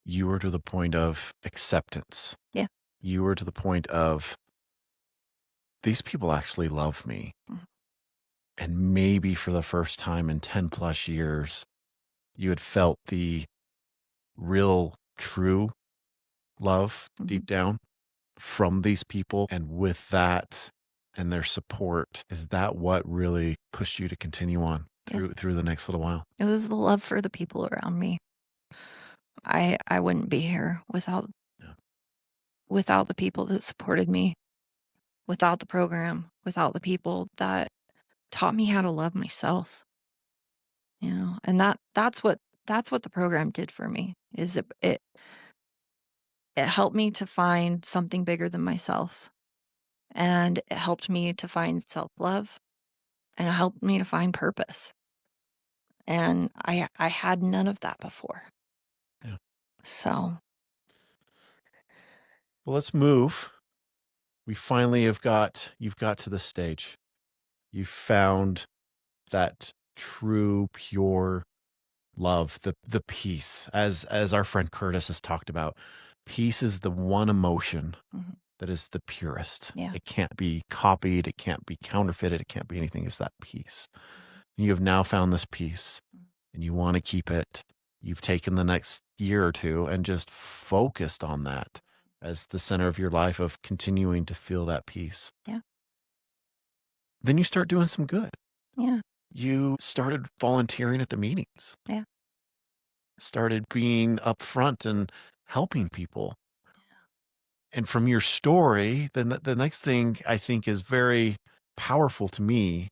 you were to the point of acceptance. Yeah. You were to the point of these people actually love me. Mhm. And maybe for the first time in 10 plus years, you had felt the real, true love Mhm. deep down from these people. And with that and their support, is that what really pushed you to continue on Yeah. through the next little while? It was the love for the people around me. I wouldn't be here Yeah. without the people that supported me, without the program, without the people that taught me how to love myself, you know? And that's what the program did for me, is it helped me to find something bigger than myself, and it helped me to find self-love, and it helped me to find purpose. And I had none of that before. Yeah. So, Well, let's move. We finally you've got to this stage. You've found that true, pure love, the peace. As our friend Curtis has talked about, peace is the one emotion mhm, that is the purest. yeah. It can't be copied, it can't be counterfeited, it can't be anything. It's that peace. Mhm, You have now found this peace mhm, and you want to keep it. You've taken the next year or two and just focused on that as the center of your life of continuing to feel that peace. yeah, Then you start doing some good. yeah, You started volunteering at the meetings, yeah, started being upfront and helping people. And from your story, then the next thing I think is very powerful to me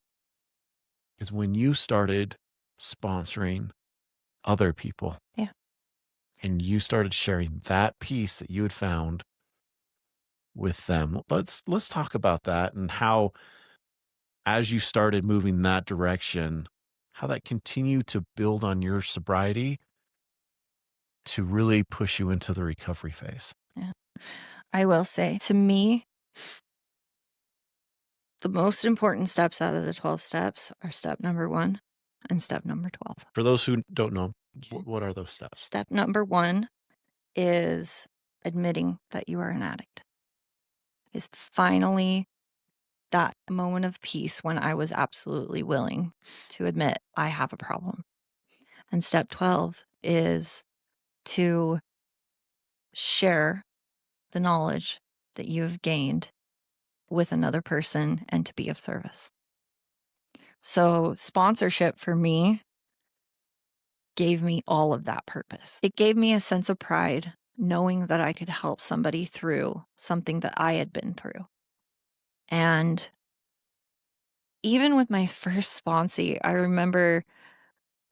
is when you started sponsoring other people yeah. and you started sharing that piece that you had found with them. Let's talk about that and how as you started moving that direction, how that continued to build on your sobriety to really push you into the recovery phase. Yeah. I will say, to me, the most important steps out of the 12 steps are step number 1 and step number 12. For those who don't know, Okay. what are those steps? Step number 1 is admitting that you are an addict. Is finally that moment of peace when I was absolutely willing to admit I have a problem. And step 12 is to share the knowledge that you have gained with another person and to be of service. So, sponsorship for me gave me all of that purpose. It gave me a sense of pride knowing that I could help somebody through something that I had been through. And even with my first sponsee, I remember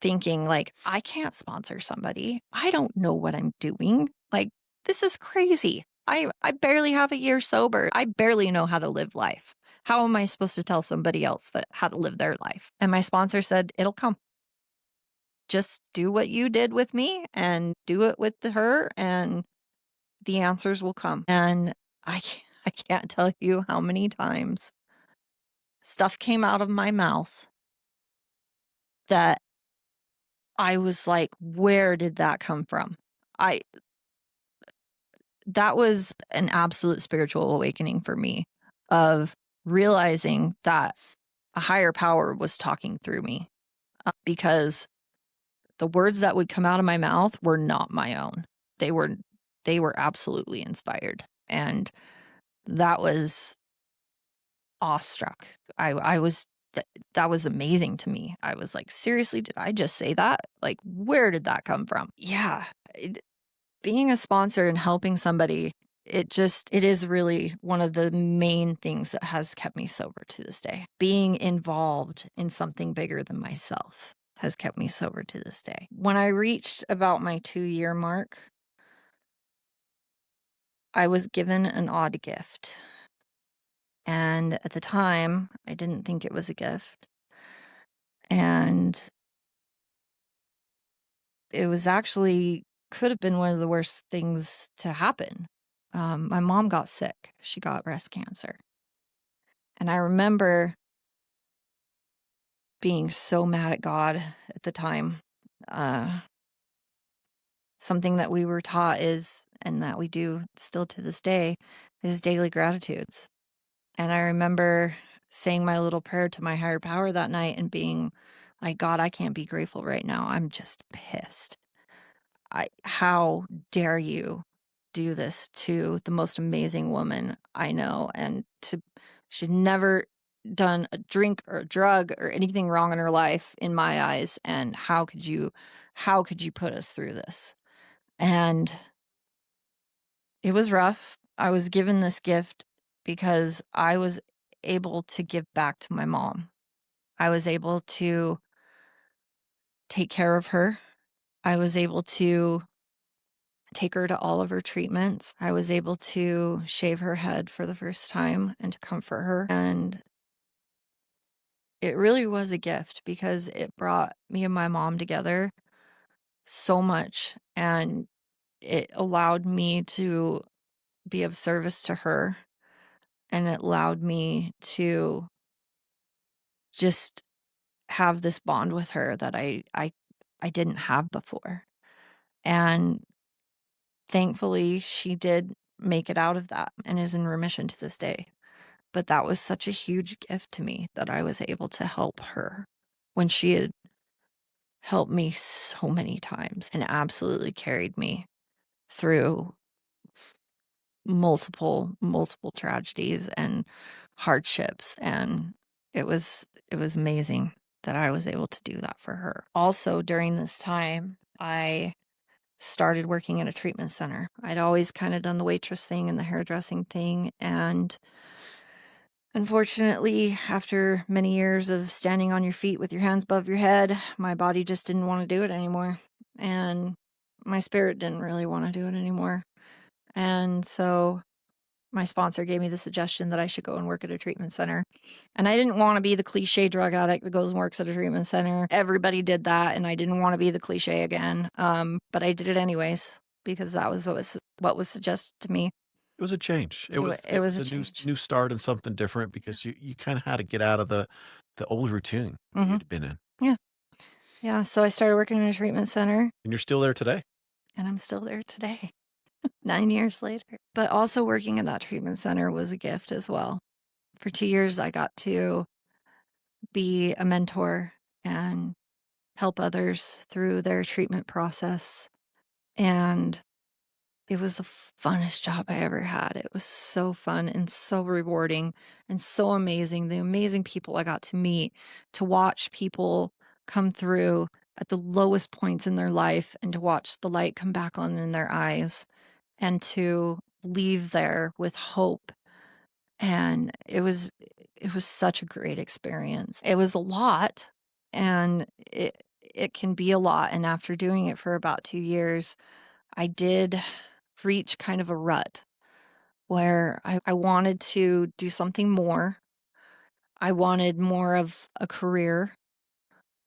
thinking, like, I can't sponsor somebody. I don't know what I'm doing. Like, this is crazy. I barely have a year sober. I barely know how to live life. How am I supposed to tell somebody else that how to live their life? And my sponsor said, it'll come. Just do what you did with me and do it with her and the answers will come. And I can't tell you how many times stuff came out of my mouth that I was like, where did that come from? I That was an absolute spiritual awakening for me of realizing that a higher power was talking through me because the words that would come out of my mouth were not my own. They were they were absolutely inspired. And that was awestruck. I was that was amazing to me. I was like, seriously, did I just say that? Like, where did that come from? Yeah. Being a sponsor and helping somebody, it is really one of the main things that has kept me sober to this day. Being involved in something bigger than myself has kept me sober to this day. When I reached about my 2-year mark, I was given an odd gift. And at the time, I didn't think it was a gift. And it was actually could have been one of the worst things to happen. My mom got sick. She got breast cancer. And I remember being so mad at God at the time. Uh, Something that we were taught is, and that we do still to this day, is daily gratitudes. And I remember saying my little prayer to my higher power that night and being like, God, I can't be grateful right now. I'm just pissed. How dare you do this to the most amazing woman I know? And she's never done a drink or a drug or anything wrong in her life in my eyes. And how could you put us through this? And it was rough. I was given this gift because I was able to give back to my mom. I was able to take care of her. I was able to take her to all of her treatments. I was able to shave her head for the first time and to comfort her. And it really was a gift because it brought me and my mom together so much, and it allowed me to be of service to her, and it allowed me to just have this bond with her that I didn't have before. And thankfully, she did make it out of that and is in remission to this day. But that was such a huge gift to me that I was able to help her when she had helped me so many times and absolutely carried me through multiple tragedies and hardships, and it was amazing that I was able to do that for her. Also, during this time, I started working at a treatment center. I'd always kind of done the waitress thing and the hairdressing thing, and unfortunately, after many years of standing on your feet with your hands above your head, my body just didn't want to do it anymore, and my spirit didn't really want to do it anymore. And so my sponsor gave me the suggestion that I should go and work at a treatment center. And I didn't want to be the cliche drug addict that goes and works at a treatment center. Everybody did that, and I didn't want to be the cliche again. But I did it anyways because that was what was suggested to me. It was a change. It It, was it it was was a a change. new start and something different because you kind of had to get out of the old routine that Hmm. you'd been in. Yeah, yeah. So I started working in a treatment center, And you're still there today. and I'm still there today, 9 years later. But also working at that treatment center was a gift as well. For 2 years, I got to be a mentor and help others through their treatment process. And it was the funnest job I ever had. It was so fun and so rewarding and so amazing. The amazing people I got to meet, to watch people come through at the lowest points in their life and to watch the light come back on in their eyes and to leave there with hope. And it was such a great experience. It was a lot, and it can be a lot, and after doing it for about 2 years, I did reach kind of a rut where I wanted to do something more. I wanted more of a career,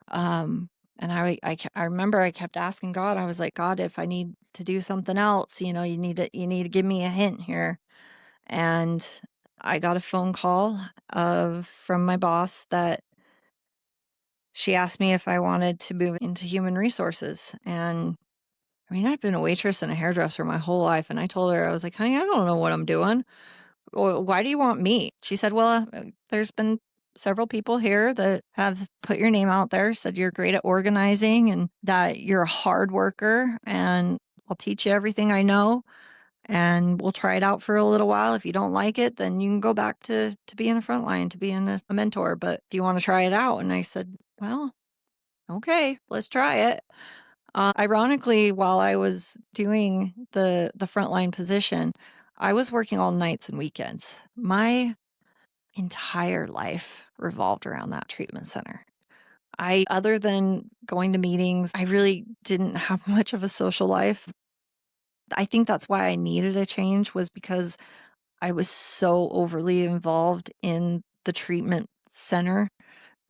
um, and I remember I kept asking God. I was like, "God, if I need to do something else, you need to give me a hint here." And I got a phone call from my boss that she asked me if I wanted to move into human resources. And I mean, I've been a waitress and a hairdresser my whole life. And I told her, I was like, honey, I don't know what I'm doing. Why do you want me? She said, well, there's been several people here that have put your name out there, said you're great at organizing and that you're a hard worker. And I'll teach you everything I know, and we'll try it out for a little while. If you don't like it, then you can go back to being a frontline, to being a mentor. But do you want to try it out? And I said, well, okay, let's try it. Ironically, while I was doing the frontline position, I was working all nights and weekends. My entire life revolved around that treatment center. Other than going to meetings, I really didn't have much of a social life. I think that's why I needed a change, was because I was so overly involved in the treatment center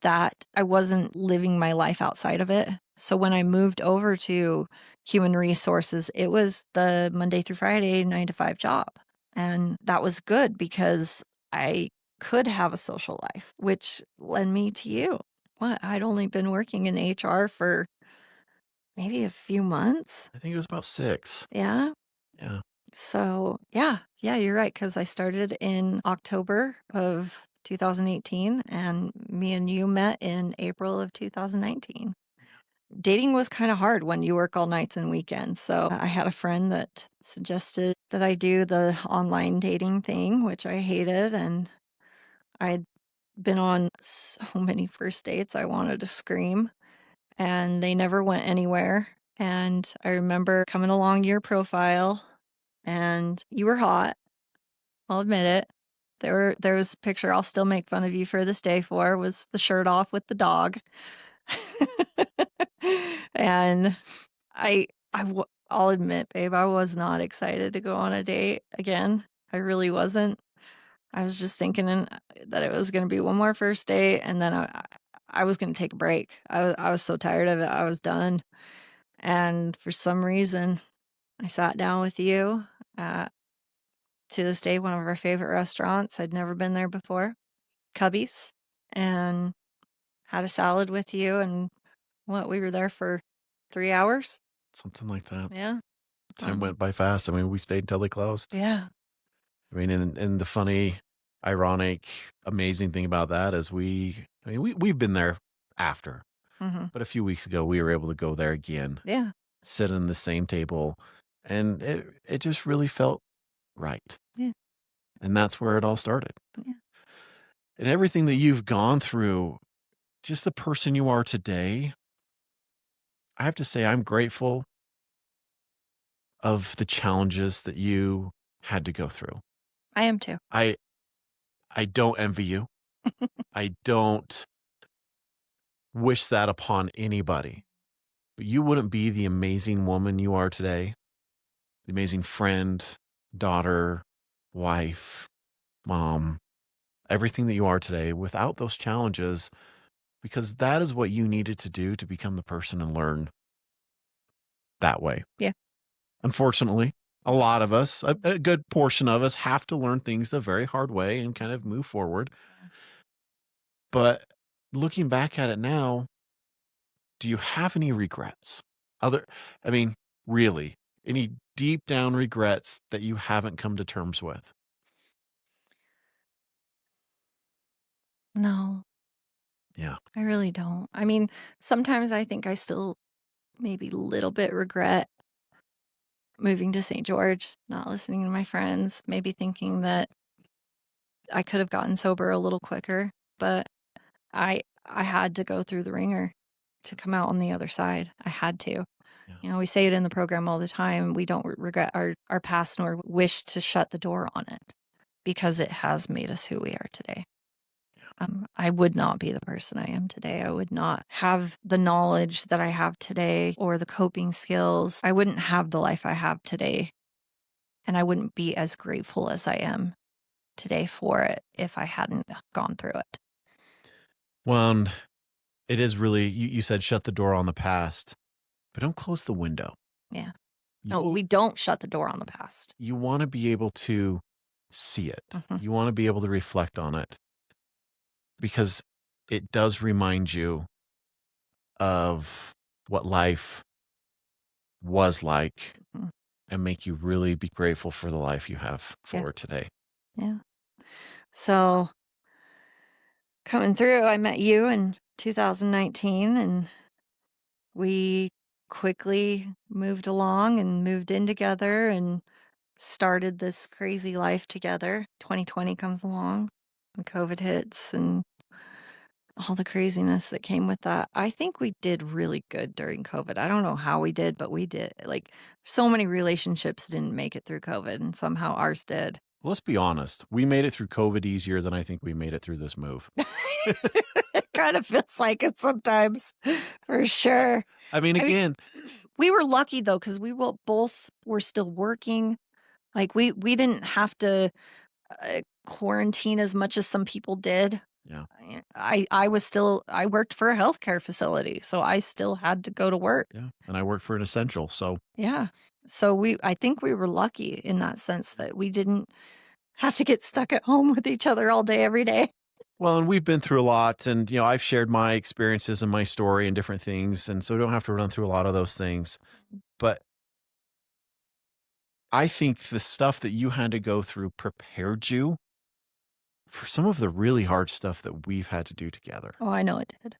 that I wasn't living my life outside of it. So when I moved over to human resources, it was the Monday through Friday, 9 to 5 job. And that was good because I could have a social life, which led me to you. What? I'd only been working in HR for maybe a few months. I think it was about 6. Yeah. Yeah. So, yeah, you're right. Because I started in October of 2018, and me and you met in April of 2019. Dating was kind of hard when you work all nights and weekends. So I had a friend that suggested that I do the online dating thing, which I hated. And I'd been on so many first dates, I wanted to scream, and they never went anywhere. And I remember coming along your profile, and you were hot. I'll admit it. There was a picture I'll still make fun of you for this day for, was the shirt off with the dog. And I'll admit, babe, I was not excited to go on a date again. I really wasn't. I was just thinking that it was going to be one more first date, and then I was gonna take a break. I was so tired of it, I was done, and for some reason, I sat down with you at, to this day, one of our favorite restaurants. I'd never been there before, Cubby's, and had a salad with you, and what, we were there for 3 hours? Something like that. Yeah, Time went by fast. I mean, we stayed till they closed. yeah, I mean, and the funny, ironic, amazing thing about that is we've been there after, mhm, but a few weeks ago we were able to go there again, yeah, sit in the same table, and it just really felt right. yeah, And that's where it all started. yeah. And everything that you've gone through, just the person you are today, I have to say I'm grateful of the challenges that you had to go through. I am too. I I don't envy you. I don't wish that upon anybody. But you wouldn't be the amazing woman you are today, the amazing friend, daughter, wife, mom, everything that you are today without those challenges, because that is what you needed to do to become the person and learn that way. Yeah, Unfortunately, a lot of us, a good portion of us, have to learn things the very hard way and kind of move forward. yeah. But looking back at it now, do you have any regrets? Other, I mean, really, any deep down regrets that you haven't come to terms with? No, Yeah. I really don't. I mean, sometimes I think I still maybe little bit regret moving to St. George, not listening to my friends, maybe thinking that I could have gotten sober a little quicker, but I had to go through the ringer to come out on the other side. I had to. Yeah. You know, we say it in the program all the time. We don't regret our past nor wish to shut the door on it because it has made us who we are today. I would not be the person I am today. I would not have the knowledge that I have today or the coping skills. I wouldn't have the life I have today. And I wouldn't be as grateful as I am today for it if I hadn't gone through it. Well, and it is really, you said shut the door on the past, but don't close the window. Yeah. No, You, we don't shut the door on the past. you want to be able to see it, Mhm. you want to be able to reflect on it because it does remind you of what life was like Mhm. and make you really be grateful for the life you have Yeah. for today. Yeah. So coming through, I met you in 2019 and we quickly moved along and moved in together and started this crazy life together. 2020 comes along and COVID hits and all the craziness that came with that. I think we did really good during COVID. I don't know how we did, but we did. Like so many relationships didn't make it through COVID and somehow ours did. Let's be honest. We made it through COVID easier than I think we made it through this move. It kind of feels like it sometimes, for sure. I mean, I mean, again, we were lucky though, because we both were still working. Like we didn't have to quarantine as much as some people did. yeah, I was still I worked for a healthcare facility, so I still had to go to work. yeah. And I worked for an essential. So, Yeah. So I think we were lucky in that sense that we didn't have to get stuck at home with each other all day every day. well, and we've been through a lot. And, I've shared my experiences and my story and different things. And so we don't have to run through a lot of those things. But I think the stuff that you had to go through prepared you for some of the really hard stuff that we've had to do together. Oh, I know it did.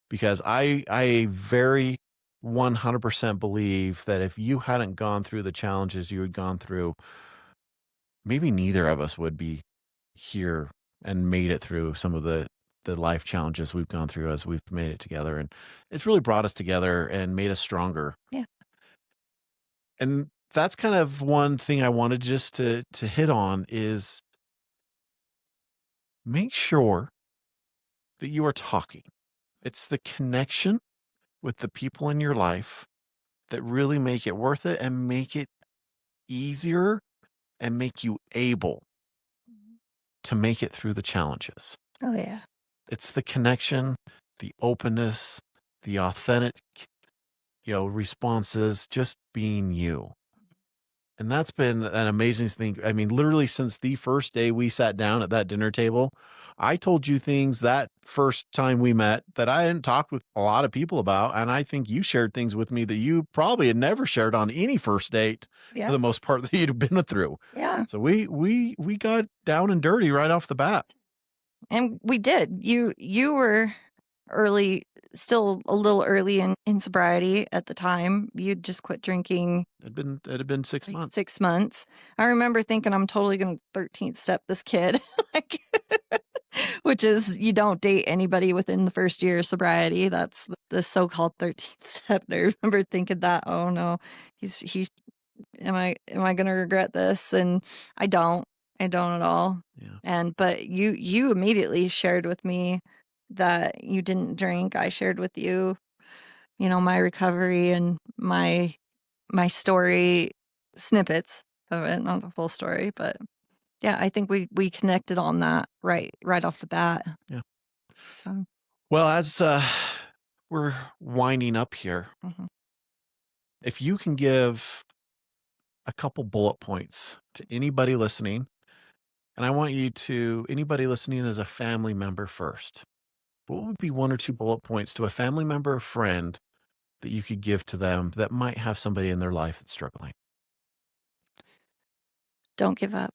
Because I very 100% believe that if you hadn't gone through the challenges you had gone through, maybe neither of us would be here and made it through some of the life challenges we've gone through as we've made it together. And it's really brought us together and made us stronger. Yeah. And that's kind of one thing I wanted just to hit on is make sure that you are talking. It's the connection with the people in your life that really make it worth it and make it easier and make you able to make it through the challenges. Oh yeah. It's the connection. the openness, the authentic, responses, just being you. And that's been an amazing thing. I mean, literally since the first day we sat down at that dinner table, I told you things that first time we met that I hadn't talked with a lot of people about. And I think you shared things with me that you probably had never shared on any first date for Yeah. the most part that you'd been through. Yeah. So we got down and dirty right off the bat. And we did. You were early, still a little early in sobriety at the time. You'd just quit drinking It had been 6 months. 6 months. I remember thinking I'm totally gonna 13th step this kid. Like, which is you don't date anybody within the first year of sobriety. That's the so-called 13th step. And I remember thinking that, oh no, he am I gonna regret this? And I don't. I don't at all. Yeah. And but you immediately shared with me that you didn't drink. I shared with you, my recovery and my story, snippets of it, not the full story, but yeah, I think we connected on that right off the bat. Yeah. So, Well, as we're winding up here, mhm. if you can give a couple bullet points to anybody listening, and I want you to, anybody listening as a family member first, what would be one or two bullet points to a family member or friend that you could give to them that might have somebody in their life that's struggling? Don't give up.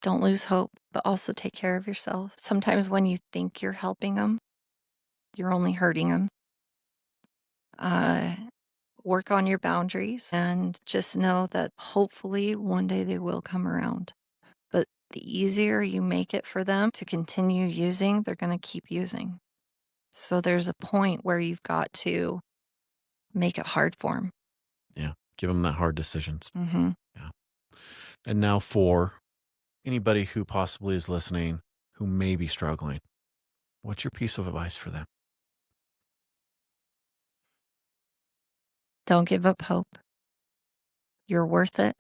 Don't lose hope, but also take care of yourself. Sometimes when you think you're helping them, you're only hurting them. Uh, Work on your boundaries and just know that hopefully one day they will come around. But the easier you make it for them to continue using, they're going to keep using. So there's a point where you've got to make it hard for them. Yeah. Give them that hard decisions. Mm-hmm. Yeah. And now for anybody who possibly is listening who may be struggling, what's your piece of advice for them? Don't give up hope. You're worth it.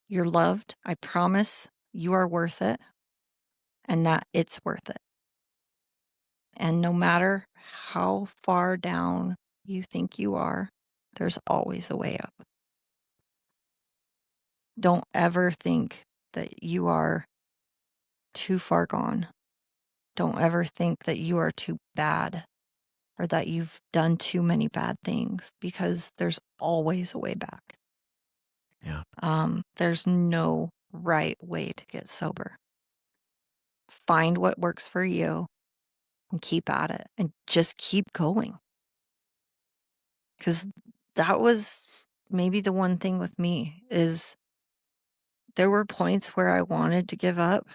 You're loved. I promise you are worth it and that it's worth it. And no matter how far down you think you are, there's always a way up. Don't ever think that you are too far gone. Don't ever think that you are too bad or that you've done too many bad things because there's always a way back. Yeah. There's no right way to get sober. Find what works for you and keep at it and just keep going. Because that was maybe the one thing with me is there were points where I wanted to give up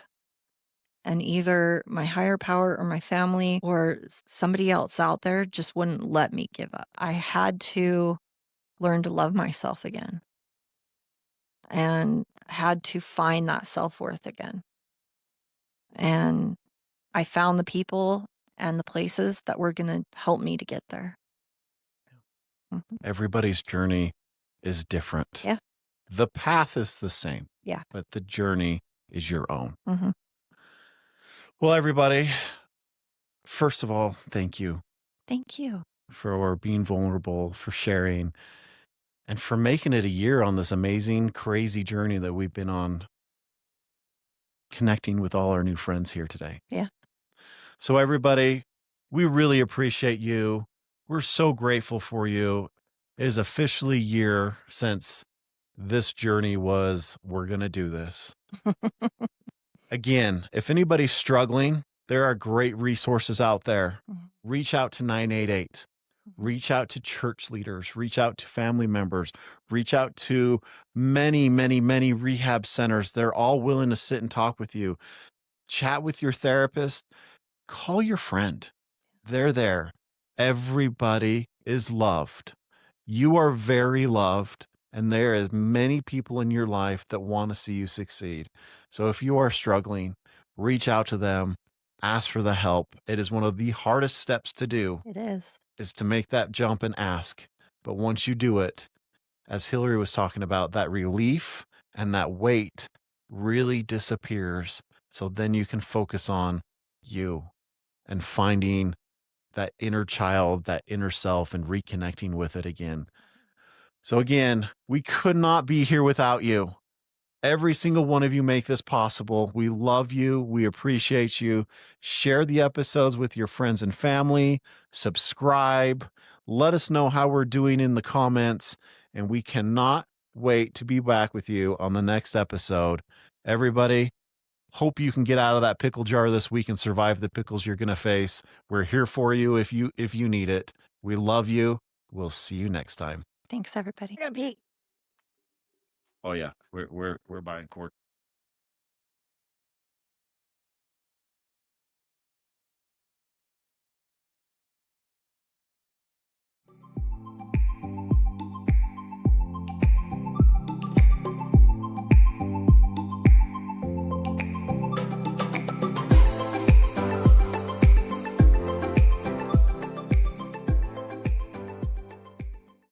and either my higher power or my family or somebody else out there just wouldn't let me give up. I had to learn to love myself again and had to find that self-worth again. And I found the people and the places that were going to help me to get there. Mhm. Everybody's journey is different. Yeah. The path is the same. Yeah. But the journey is your own. Mhm. Well, everybody, first of all, thank you Thank you. for being vulnerable, for sharing, and for making it a year on this amazing, crazy journey that we've been on, connecting with all our new friends here today. Yeah. So, everybody, we really appreciate you. We're so grateful for you. It is officially a year since this journey was, we're going to do this. Again, if anybody's struggling, there are great resources out there. Mhm. Reach out to 988. Reach out to church leaders, reach out to family members, reach out to many, many, many rehab centers. They're all willing to sit and talk with you. Chat with your therapist, call your friend. They're there. Everybody is loved. You are very loved, and there is many people in your life that want to see you succeed. So if you are struggling, reach out to them, ask for the help. It is one of the hardest steps to do, It is. is to make that jump and ask. But once you do it, as Hillary was talking about, that relief and that weight really disappears. So then you can focus on you and finding that inner child, that inner self, and reconnecting with it again. So, again, we could not be here without you. Every single one of you make this possible. We love you. We appreciate you. Share the episodes with your friends and family. Subscribe. Let us know how we're doing in the comments. And we cannot wait to be back with you on the next episode. Everybody, hope you can get out of that pickle jar this week and survive the pickles you're going to face. We're here for you if you need it. We love you. We'll see you next time. Thanks, everybody. Oh yeah, we're buying corn.